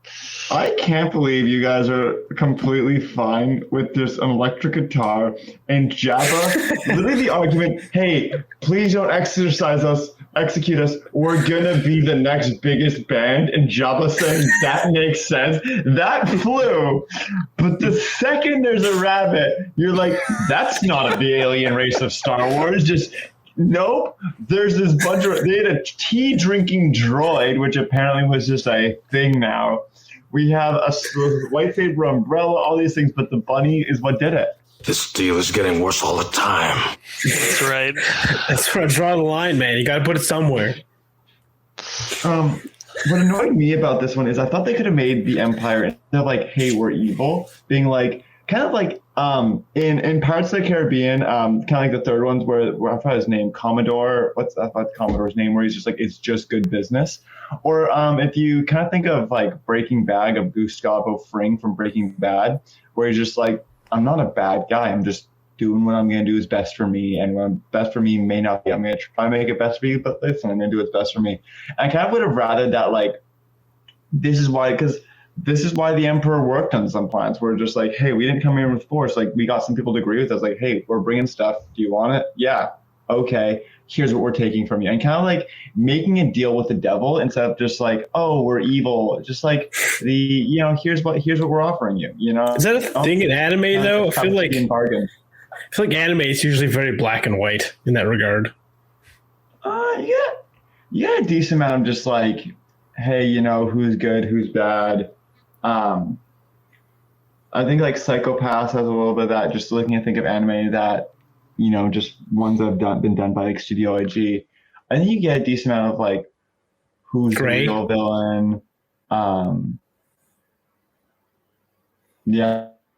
I can't believe you guys are completely fine with just an electric guitar and Jabba. Literally the argument, hey, please don't execute us. We're going to be the next biggest band. And Jabba saying that makes sense. That flew. But the second there's a rabbit, you're like, that's not the alien race of Star Wars. Just... Nope. There's this bunch of... They had a tea-drinking droid, which apparently was just a thing now. We have a white saber umbrella, all these things, but the bunny is what did it. This deal is getting worse all the time. That's right. That's where I draw the line, man. You got to put it somewhere. What annoyed me about this one is I thought they could have made the Empire, instead of like, hey, we're evil, being like, kind of like in Pirates of the Caribbean, kind of like the third ones where I forgot his name, Commodore. What's Commodore's name? Where he's just like, it's just good business. Or if you kind of think of like Breaking Bad of Gustavo Fring from Breaking Bad, where he's just like, I'm not a bad guy. I'm just doing what I'm going to do is best for me. And what best for me may not be. I'm going to try to make it best for you, but listen, I'm going to do what's best for me. And I kind of would have rather that like, this is why the Emperor worked on some plans. We're just like, hey, we didn't come here with force. Like, we got some people to agree with us. Like, hey, we're bringing stuff. Do you want it? Yeah. Okay. Here's what we're taking from you. And kind of like making a deal with the devil instead of just like, oh, we're evil. Just like here's what we're offering you. Is that a thing in anime though? I feel like anime is usually very black and white in that regard. Yeah, a decent amount of just like, hey, who's good, who's bad. I think like Psychopaths has a little bit of that. Just looking at think of anime that, just ones that have been done by like Studio IG. I think you get a decent amount of like who's the real villain.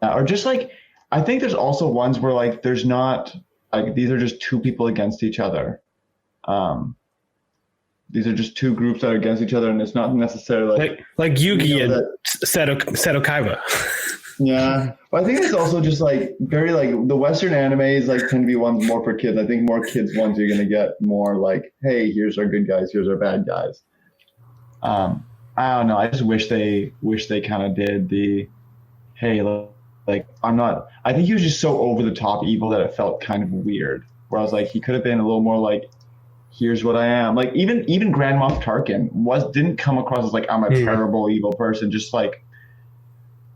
Or just like I think there's also ones where like there's not like these are just two people against each other. These are just two groups that are against each other, and it's not necessarily like Yugi and Seto Kaiba. Yeah, but I think it's also just like very like the Western animes like tend to be ones more for kids. I think more kids ones you're gonna get more like, hey, here's our good guys, here's our bad guys. I don't know. I just wish they kind of did the, hey, like I'm not. I think he was just so over the top evil that it felt kind of weird. Where I was like, he could have been a little more like, here's what I am. Like even Grand Moff Tarkin didn't come across as like I'm a terrible evil person. Just like,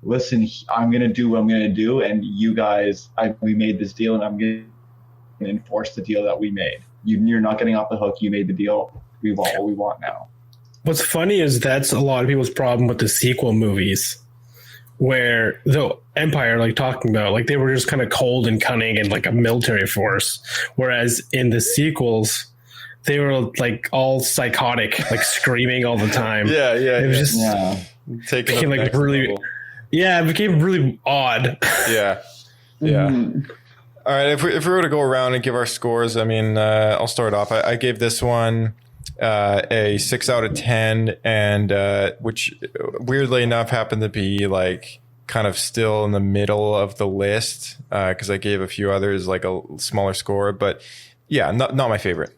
listen, I'm gonna do what I'm gonna do, and you guys, we made this deal, and I'm gonna enforce the deal that we made. You're not getting off the hook. You made the deal. We want what we want now. What's funny is that's a lot of people's problem with the sequel movies, where the Empire, like talking about, like they were just kind of cold and cunning and like a military force, whereas in the sequels, they were like all psychotic, like screaming all the time. Yeah. It was just taking like really level. Yeah, it became really odd. Yeah. Mm-hmm. All right, if we were to go around and give our scores, I mean, I'll start off. I gave this one a 6 out of 10, and which weirdly enough happened to be like kind of still in the middle of the list because I gave a few others like a smaller score, but yeah, not my favorite.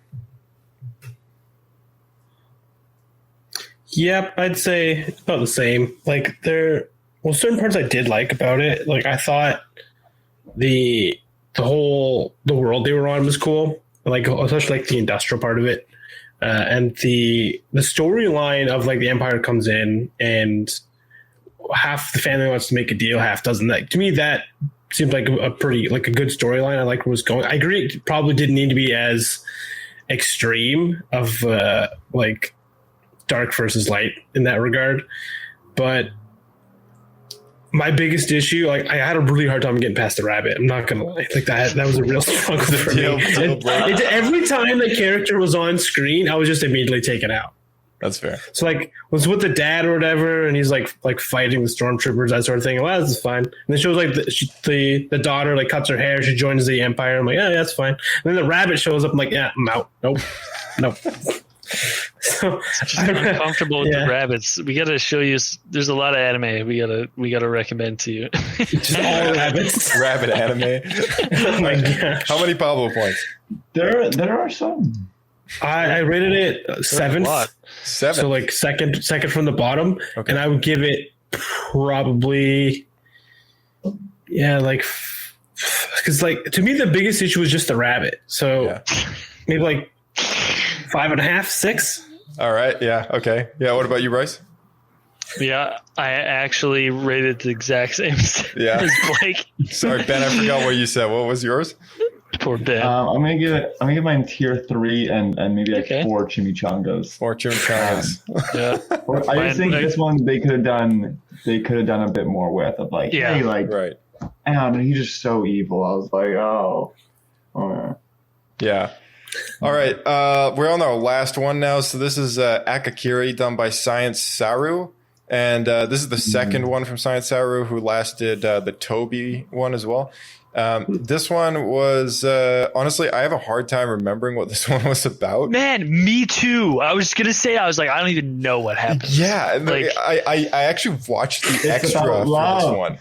Yep, I'd say about the same. Like certain parts I did like about it. Like I thought the world they were on was cool. Like especially like the industrial part of it, and the storyline of like the Empire comes in and half the family wants to make a deal, half doesn't. Like to me, that seemed like a pretty like a good storyline. I like where it was going. I agree, it probably didn't need to be as extreme of like dark versus light in that regard, but my biggest issue, like I had a really hard time getting past the rabbit. I'm not gonna lie, like that was a real struggle for me. Every time the character was on screen, I was just immediately taken out. That's fair. So like was with the dad or whatever, and he's like fighting the stormtroopers, that sort of thing. Well, this is fine. And then shows like the daughter like cuts her hair, she joins the Empire. I'm like, yeah, that's fine. And then the rabbit shows up. I'm like, yeah, I'm out. Nope. So just uncomfortable with the rabbits. We gotta show you. There's a lot of anime. We gotta recommend to you. Just all rabbits. Rabbit anime. Oh my gosh. How many Pablo points? There are some. I rated it 7th. 7. So like second from the bottom, okay. And I would give it probably, like because like to me the biggest issue was just the rabbit. So maybe like 5.5, 6. All right. Yeah. Okay. Yeah. What about you, Bryce? Yeah, I actually rated the exact same as Blake. Sorry, Ben. I forgot what you said. What was yours? Poor Ben. I'm gonna give mine tier 3 and maybe like 4 chimichangas. 4 chimichangas. Yeah. I just think this one they could have done a bit more with of like, hey, like, right. I don't know, he's just so evil. I was like, oh. Yeah. All right. We're on our last one now. So this is Akakiri, done by Science Saru. And this is the second one from Science Saru, who last did the Toby one as well. This one was honestly, I have a hard time remembering what this one was about. Man, me too. I was gonna say, I was like, I don't even know what happened. Yeah, like, I actually watched the extra for this one.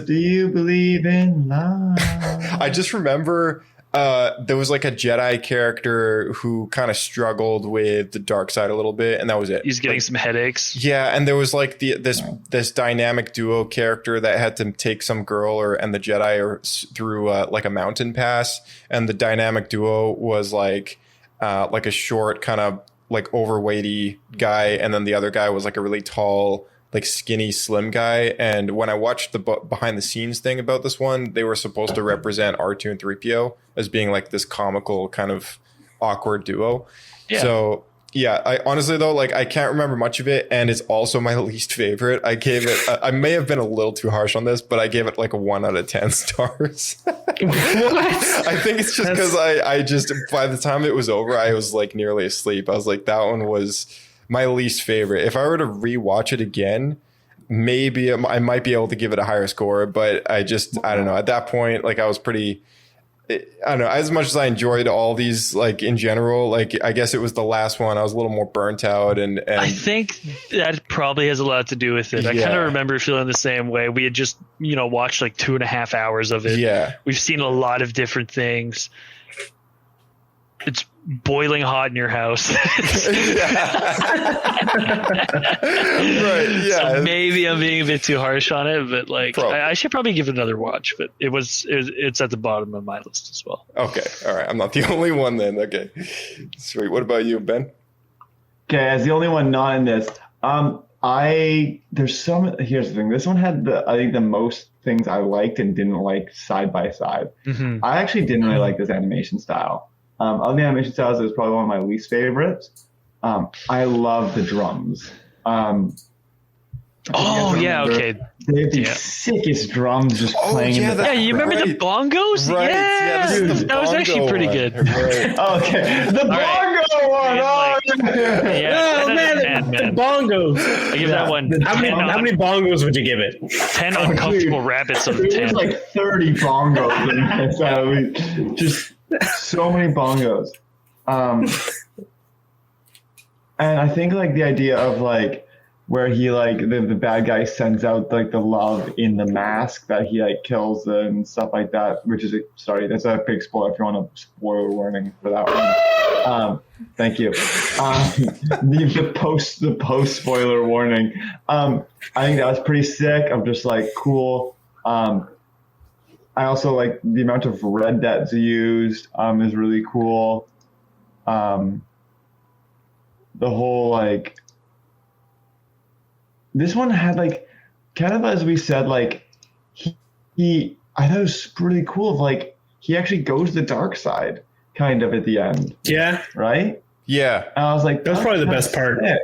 Do you believe in love? I just remember there was like a Jedi character who kind of struggled with the dark side a little bit, and that was it. He's getting some headaches. Yeah, and there was like this dynamic duo character that had to take some girl and the Jedi through like a mountain pass, and the dynamic duo was like a short kind of like overweighty guy, and then the other guy was like a really tall, like skinny, slim guy. And when I watched the behind the scenes thing about this one, they were supposed to represent R2 and 3PO as being like this comical kind of awkward duo. Yeah. So yeah, I honestly though, like I can't remember much of it, and it's also my least favorite. I gave it, I may have been a little too harsh on this, but I gave it like a 1 out of 10 stars. What? I think it's just because I just, by the time it was over, I was like nearly asleep. I was like, that one was my least favorite. If I were to rewatch it again, maybe I might be able to give it a higher score, but I don't know. At that point, like I was pretty, I don't know, as much as I enjoyed all these, like in general, like I guess it was the last one, I was a little more burnt out. And I think that probably has a lot to do with it. I kind of remember feeling the same way. We had just, watched like 2.5 hours of it. Yeah. We've seen a lot of different things. It's boiling hot in your house. Right. Yeah. So maybe I'm being a bit too harsh on it, but like I should probably give it another watch. But it's at the bottom of my list as well. Okay. All right. I'm not the only one then. Okay. Sweet. What about you, Ben? Okay, as the only one not in this, here's the thing. This one had I think the most things I liked and didn't like side by side. Mm-hmm. I actually didn't really like this animation style. Of the animation styles, it was probably one of my least favorites. I love the drums. Oh yeah, okay. They have the Yeah. sickest drums just playing. yeah, in the Yeah, you remember the Right. bongos? Right. Yeah, this is the that was actually bongo pretty one. good. Right. Okay, the right. bongo one. Man, like- yeah. Yeah, Oh 10 out of 10, man, man. the bongos. I give that one How many bongos would you give it? 10 uncomfortable rabbits out of There's 10. like 30 bongos in this. Just so many bongos. And I think like the idea of like where he like the bad guy sends out like the love in the mask that he like kills and stuff like that, which is sorry, that's a big spoiler if you want a spoiler warning for that one. Thank you. The post spoiler warning. I think that was pretty sick. I'm just like cool. I also like the amount of red that's used is really cool. The whole like this one had like kind of as we said like he I thought it was pretty cool of like he actually goes the dark side kind of at the end, Yeah, right? Yeah. And I was like, that's probably the best part. sick,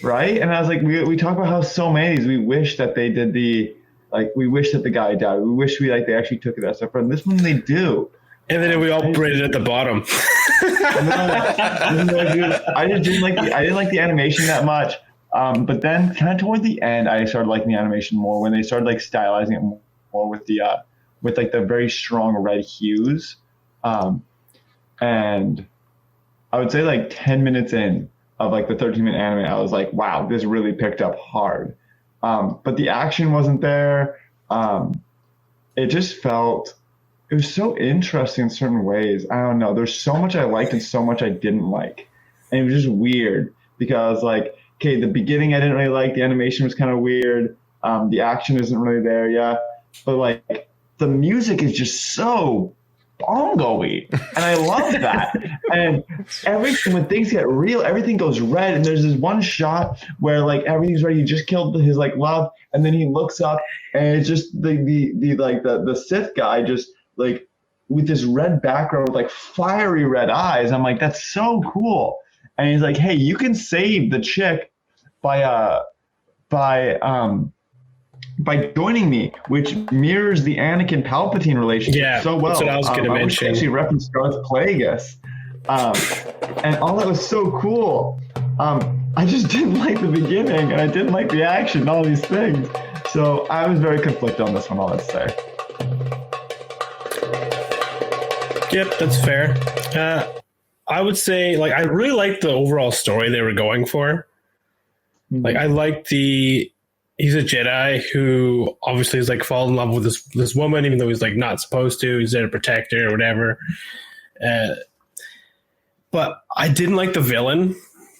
right? And I was like, we talk about how so many of these we wish that they did the like we wish that the guy died. We wish we like they actually took it that step. And this one they do. And then we all braided at the bottom. I just didn't like the animation that much. But then kind of toward the end, I started liking the animation more when they started like stylizing it more with the with like the very strong red hues. And I would say like 10 minutes in of like the 13-minute anime, I was like, wow, this really picked up hard. But the action wasn't there. It just felt, it was so interesting in certain ways. I don't know. There's so much I liked and so much I didn't like. And it was just weird because like, okay, the beginning I didn't really like. The animation was kind of weird. The action isn't really there yet. But like the music is just so bongo-y. And I love that. And everything, when things get real, everything goes red. And there's this one shot where like everything's ready. He just killed his like love. And then he looks up and it's just the Sith guy just like with this red background with like fiery red eyes. I'm like, that's so cool. And he's like, hey, you can save the chick by joining me, which mirrors the Anakin Palpatine relationship so well. That's what I was going to mention. Actually referenced Darth Plagueis. And all that was so cool. I just didn't like the beginning, and I didn't like the action, all these things. So I was very conflicted on this one, I'll say. Yep, that's fair. I would say, like, I really liked the overall story they were going for. Like, I liked he's a Jedi who obviously is like fallen in love with this woman, even though he's like not supposed to. He's there to protect her or whatever. But I didn't like the villain.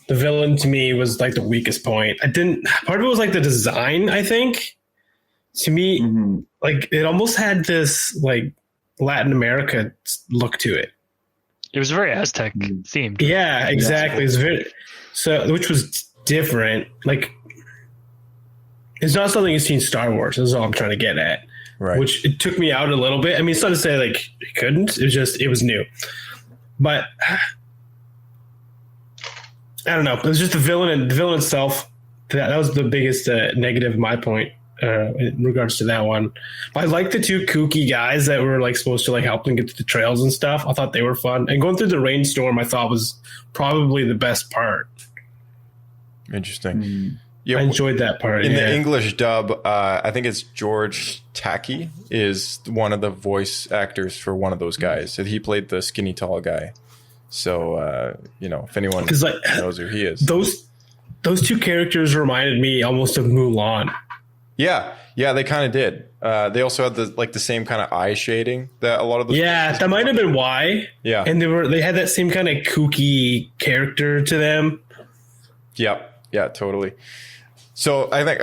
The villain to me was like the weakest point. Part of it was like the design, I think. To me, like it almost had this like Latin America look to it. It was very Aztec themed. Yeah, exactly. It's which was different. Like, it's not something you've seen in Star Wars. This is all I'm trying to get at. Right. Which it took me out a little bit. I mean, it's not to say like it couldn't. It was just, it was new. But I don't know. It was just the villain itself. That was the biggest negative, my point, in regards to that one. But I like the two kooky guys that were like supposed to like help them get to the trails and stuff. I thought they were fun. And going through the rainstorm, I thought was probably the best part. Interesting. Yeah, I enjoyed that part. in the English dub. I think it's George Takei is one of the voice actors for one of those guys. So he played the skinny tall guy. So if anyone like, knows who he is, those two characters reminded me almost of Mulan. Yeah, they kind of did. They also had the same kind of eye shading that a lot of the that might have been why. Yeah, and they had that same kind of kooky character to them. Yeah, totally. So I think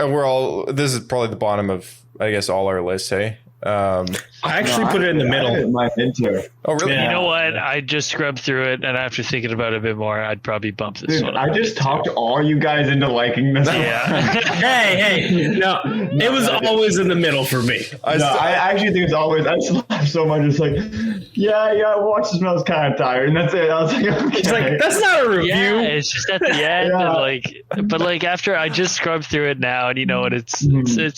this is probably the bottom of, I guess, all our lists, hey? I actually put it in the middle. I didn't mind into. Oh, really? Yeah. You know what? I just scrubbed through it, and after thinking about it a bit more, I'd probably bump this Dude, one. I just talked all you guys into liking this. Yeah. Hey, no, it was always in the middle for me. I actually think it's always. I just laugh so much. It's like, yeah. Watch this when I was kind of tired, and that's it. I was like, okay. It's like that's not a review. Yeah, it's just at the end, and but after I just scrubbed through it now, and you know what? It's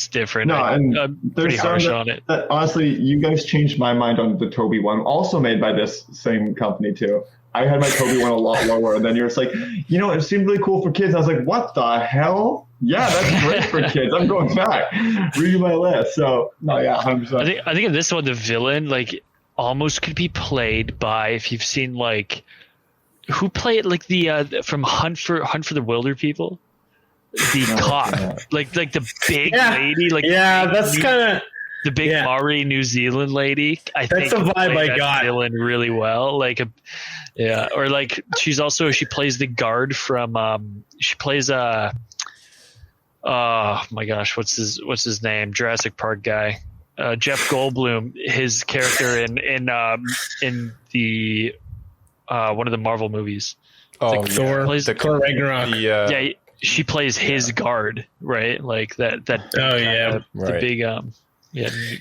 different. No, and I'm there's pretty harsh some on it. that honestly, you guys changed my mind on the Toby one, also made by this same company too. I had my Toby one a lot lower, and then you're just like, it seemed really cool for kids. I was like, what the hell? Yeah, that's great for kids. I'm going back, reading my list. So, no, yeah, 100%. I think in this one, the villain almost could be played by, if you've seen who played the from Hunt for the Wilder People, the cop, like the big lady, that's kind of. The big Maori New Zealand lady, That's the vibe I got. Villain really well, she plays the guard from. She plays oh my gosh, what's his name? Jurassic Park guy, Jeff Goldblum. His character in the one of the Marvel movies. Oh, Thor. Plays Thor Ragnarok. She plays his guard, right? Like that. The big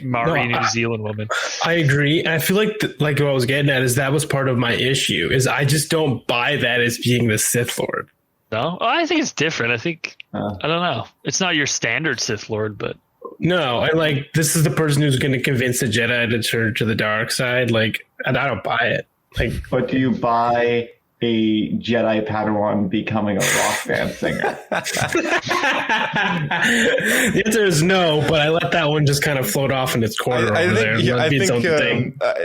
Maori New Zealand woman. I agree. And I feel like what I was getting at is that was part of my issue is I just don't buy that as being the Sith Lord. No, I think it's different. I think I don't know. It's not your standard Sith Lord, but no, I this is the person who's going to convince the Jedi to turn to the dark side. And I don't buy it. But do you buy a Jedi Padawan becoming a rock band singer? The answer is no, but I let that one just kind of float off in its corner over there.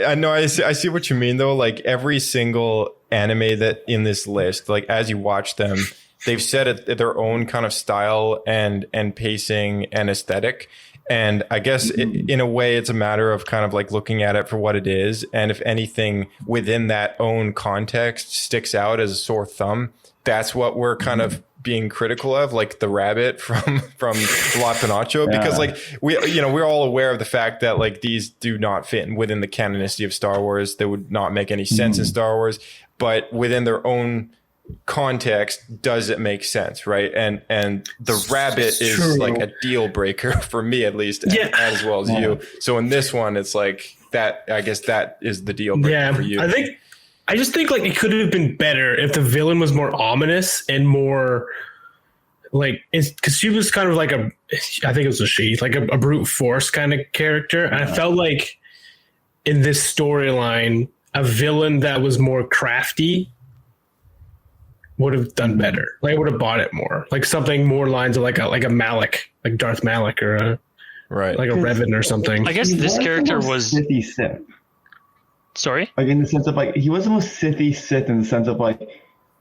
I know. I see what you mean, though. Every single anime that in this list, as you watch them, they've set it their own kind of style and pacing and aesthetic. And I guess in a way, it's a matter of kind of looking at it for what it is. And if anything within that own context sticks out as a sore thumb, that's what we're kind of being critical of, the rabbit from La Pinocho, because we're all aware of the fact that these do not fit within the canonicity of Star Wars. They would not make any sense in Star Wars, but within their own context, does it make sense, right? And the rabbit is a deal breaker for me, at least, as well as you. So in this one, it's that. I guess that is the deal breaker for you. I just think it could have been better if the villain was more ominous and more because she was kind of I think it was a she, a brute force kind of character. And I felt in this storyline, a villain that was more crafty would have done better. I would have bought it more. Something more lines of a Malik, like Darth Malik, or a Revan or something. I guess this character was Sithy Sith. Sorry? In the sense of he was the most Sithy Sith in the sense of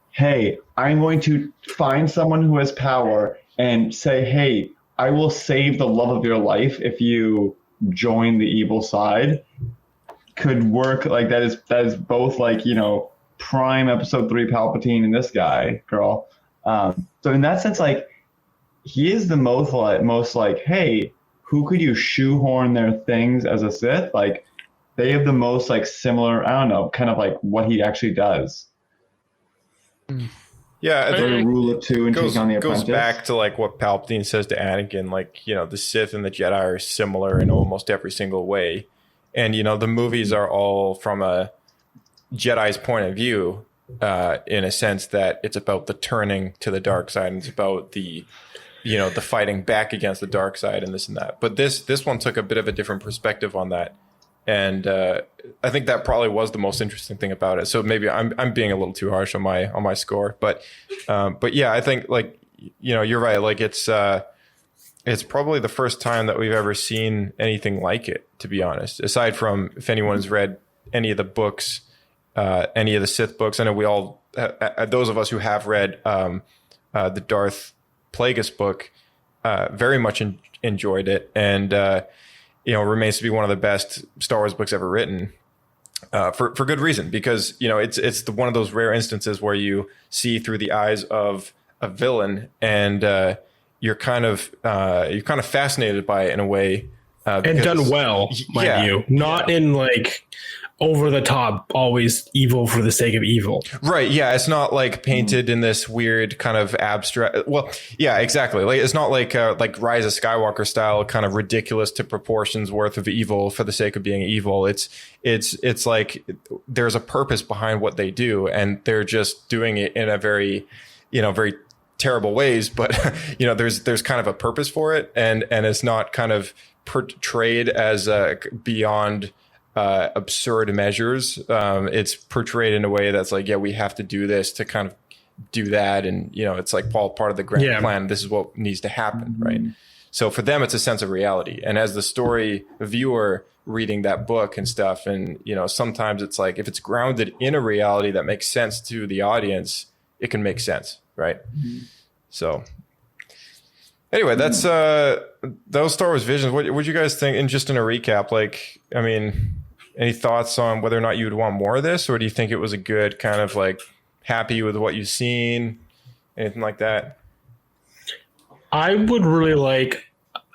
hey, I'm going to find someone who has power and say, hey, I will save the love of your life if you join the evil side. Could work that is both prime episode 3 Palpatine and this girl. So in that sense, he is the most hey, who could you shoehorn their things as a Sith? They have the most similar, I don't know, kind of what he actually does. Yeah, I think rule of two and take on the apprentice. Goes back to what Palpatine says to Anakin, the Sith and the Jedi are similar in almost every single way. And the movies are all from a Jedi's point of view, in a sense that it's about the turning to the dark side, and it's about the fighting back against the dark side and this and that. But this one took a bit of a different perspective on that, and I think that probably was the most interesting thing about it. So maybe I'm being a little too harsh on my score, but yeah, I think you're right. It's probably the first time that we've ever seen anything like it, to be honest. Aside from if anyone's read any of the books. Any of the Sith books. I know we all, those of us who have read the Darth Plagueis book, very much enjoyed it, and remains to be one of the best Star Wars books ever written, for good reason, because it's one of those rare instances where you see through the eyes of a villain, and you're kind of fascinated by it in a way and done well, mind you, not in like over the top, always evil for the sake of evil. Right. Yeah. It's not like painted in this weird kind of abstract. Well, yeah, exactly. Like it's not like Rise of Skywalker style kind of ridiculous to proportions worth of evil for the sake of being evil. It's like there's a purpose behind what they do, and they're just doing it in a very, very terrible ways. But there's kind of a purpose for it, and it's not kind of portrayed as beyond absurd measures. It's portrayed in a way that's like, yeah, we have to do this to kind of do that, and it's like part of the grand plan. This is what needs to happen, right? So for them, it's a sense of reality. And as the story viewer reading that book and stuff, and sometimes it's like if it's grounded in a reality that makes sense to the audience, it can make sense, right? So anyway, that's those Star Wars visions. What would you guys think? And just in a recap, like, I mean, any thoughts on whether or not you would want more of this, or do you think it was a good kind of like happy with what you've seen, anything like that? I would really like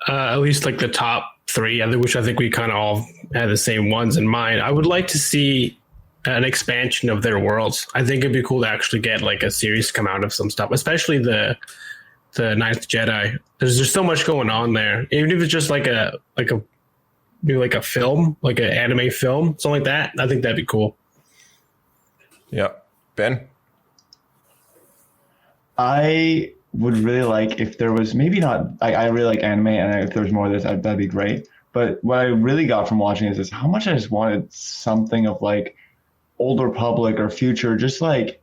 at least like the top 3, which I think we kind of all had the same ones in mind. I would like to see an expansion of their worlds. I think it'd be cool to actually get like a series come out of some stuff, especially the Ninth Jedi. There's just so much going on there. Even if it's just like maybe like a film, like an anime film, something like that. I think that'd be cool. Yeah. Ben? I would really like if there was maybe not, I really like anime, and if there was more of this, that'd be great. But what I really got from watching this is how much I just wanted something of like Old Republic or future, just like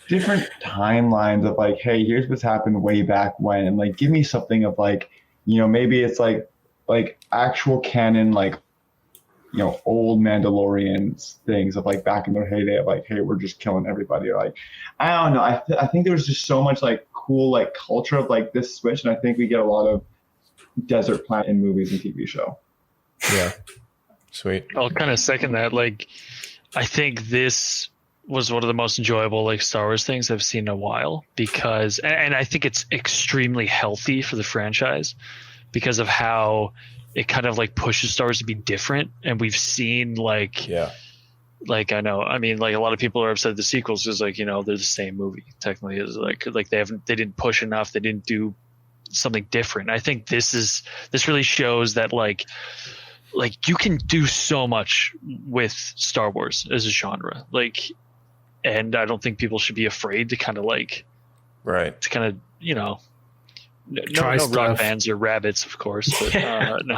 different timelines of like, hey, here's what's happened way back when, and like give me something of like, maybe it's like actual canon, like old Mandalorians things of like back in their heyday of like, hey, we're just killing everybody. Or like, I don't know. I think there was just so much like cool like culture of like this switch, and I think we get a lot of desert planet in movies and TV show. Yeah, sweet. I'll kind of second that. Like, I think this was one of the most enjoyable like Star Wars things I've seen in a while, because, and I think it's extremely healthy for the franchise because of how it kind of like pushes Star Wars to be different. And we've seen like I know, I mean, like a lot of people are upset at the sequels because like, they're the same movie technically. Is like they didn't push enough. They didn't do something different. I think this really shows that like you can do so much with Star Wars as a genre. Like, and I don't think people should be afraid to kind of like, right. To kind of, try no stuff. rock bands or rabbits, of course, but no.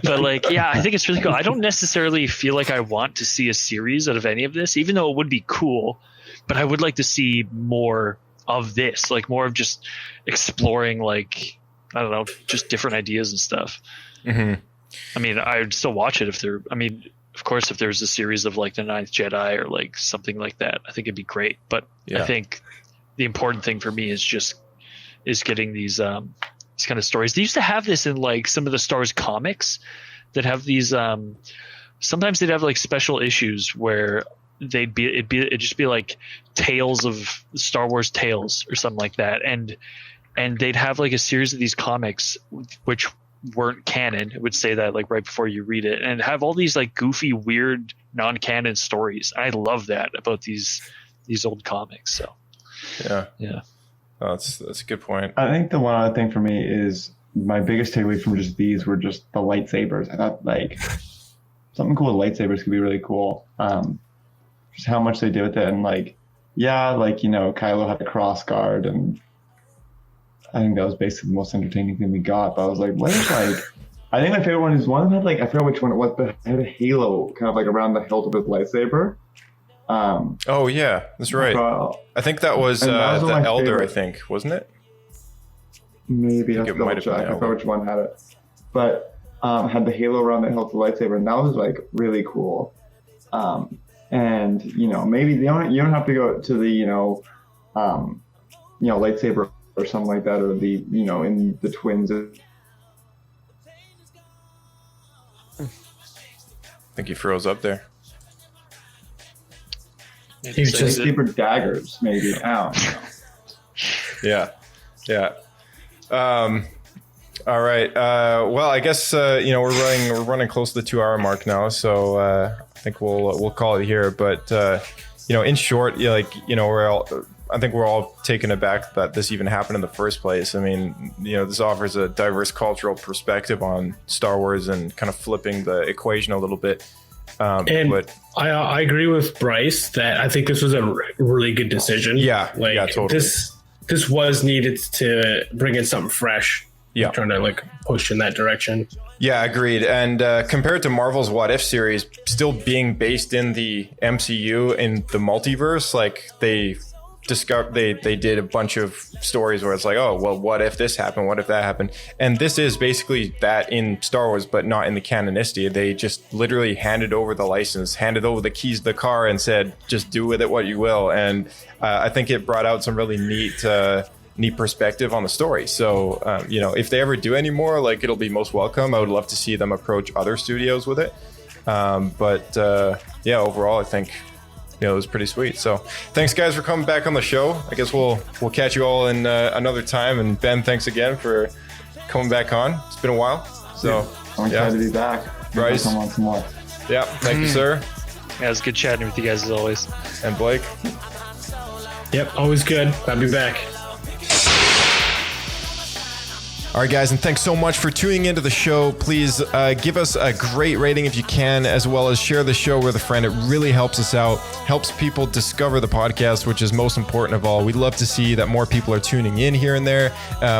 But like, yeah, I think it's really cool. I don't necessarily feel like I want to see a series out of any of this, even though it would be cool, but I would like to see more of this, like more of just exploring, like, I don't know, just different ideas and stuff. Mm-hmm. I mean, I'd still watch it of course, if there's a series of like the Ninth Jedi or like something like that, I think it'd be great. But I think the important thing for me is getting these kind of stories. They used to have this in like some of the Star Wars comics that have these. Sometimes they'd have like special issues where it'd just be like tales of Star Wars tales or something like that, and they'd have like a series of these comics which weren't canon. It would say that like right before you read it, and have all these like goofy, weird, non-canon stories. I love that about these old comics. So yeah. Oh, that's a good point. I think the one other thing for me is my biggest takeaway from just these were just the lightsabers. I thought like something cool with lightsabers could be really cool. Just how much they did with it, and like, Kylo had the cross guard, and I think that was basically the most entertaining thing we got. But I was like, what is like? I think my favorite one is one that had like, I forgot which one it was, but it had a halo kind of like around the hilt of his lightsaber. Oh yeah, that's right. I think that was the Elder. Favorite. I think, wasn't it? Maybe I forgot which one had it, but had the halo around the hilt of the lightsaber, and that was like really cool. And maybe you don't have to go to the lightsaber or something like that, or the in the twins. I think he froze up there. He's just lightsaber daggers, maybe. I don't know. Yeah. All right. Well, I guess we're running close to the 2-hour mark now, so I think we'll call it here. But in short, I think we're all taken aback that this even happened in the first place. I mean, this offers a diverse cultural perspective on Star Wars and kind of flipping the equation a little bit. But I agree with Bryce that I think this was a really good decision. Yeah, totally. This was needed to bring in something fresh. Yeah, trying to push in that direction. Yeah, agreed. And compared to Marvel's What If series, still being based in the MCU in the multiverse, they did a bunch of stories where it's like, oh, well, what if this happened? What if that happened? And this is basically that in Star Wars, but not in the canonicity. They just literally handed over the license, handed over the keys to the car and said, just do with it what you will. And I think it brought out some really neat perspective on the story. So, if they ever do any more, it'll be most welcome. I would love to see them approach other studios with it. Overall, I think it was pretty sweet. So thanks guys for coming back on the show. I guess we'll catch you all in another time. And Ben, thanks again for coming back on. It's been a while. So I'm excited to be back. Bryce, come on some more. Yeah, thank you, sir. Yeah, it was good chatting with you guys as always. And Blake. Yep, always good. I'll be back. All right, guys, and thanks so much for tuning into the show. Please give us a great rating if you can, as well as share the show with a friend. It really helps us out, helps people discover the podcast, which is most important of all. We'd love to see that more people are tuning in here and there,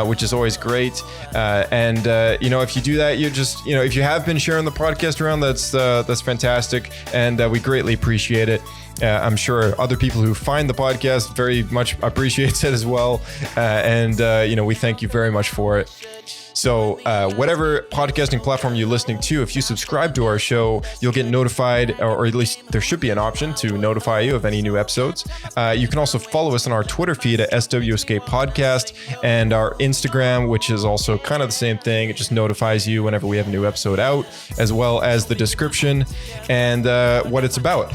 which is always great. If you do that, you just, if you have been sharing the podcast around, that's fantastic, and we greatly appreciate it. I'm sure other people who find the podcast very much appreciates it as well. We thank you very much for it. So whatever podcasting platform you're listening to, if you subscribe to our show, you'll get notified, or at least there should be an option to notify you of any new episodes. You can also follow us on our Twitter feed at SW Escape Podcast, and our Instagram, which is also kind of the same thing. It just notifies you whenever we have a new episode out, as well as the description and what it's about.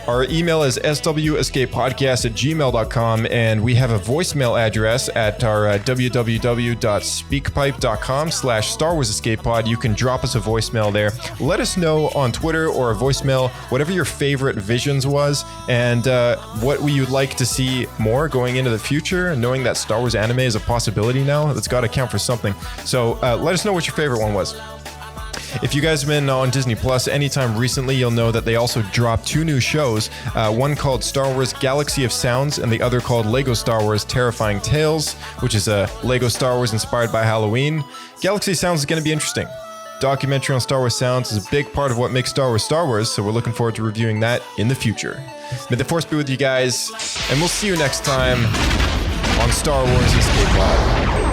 Our email is swescapepodcast@gmail.com, and we have a voicemail address at our www.speakpipe.com/Star Wars Escape Pod. You can drop us a voicemail there. Let us know on Twitter or a voicemail whatever your favorite visions was, and what you'd like to see more going into the future, knowing that Star Wars anime is a possibility now. That's got to count for something. So let us know what your favorite one was. If you guys have been on Disney Plus anytime recently, you'll know that they also dropped 2 new shows, one called Star Wars Galaxy of Sounds and the other called Lego Star Wars Terrifying Tales, which is a Lego Star Wars inspired by Halloween. Galaxy of Sounds is going to be interesting. Documentary on Star Wars sounds is a big part of what makes Star Wars, so we're looking forward to reviewing that in the future. May the Force be with you guys, and we'll see you next time on Star Wars Escape Pod.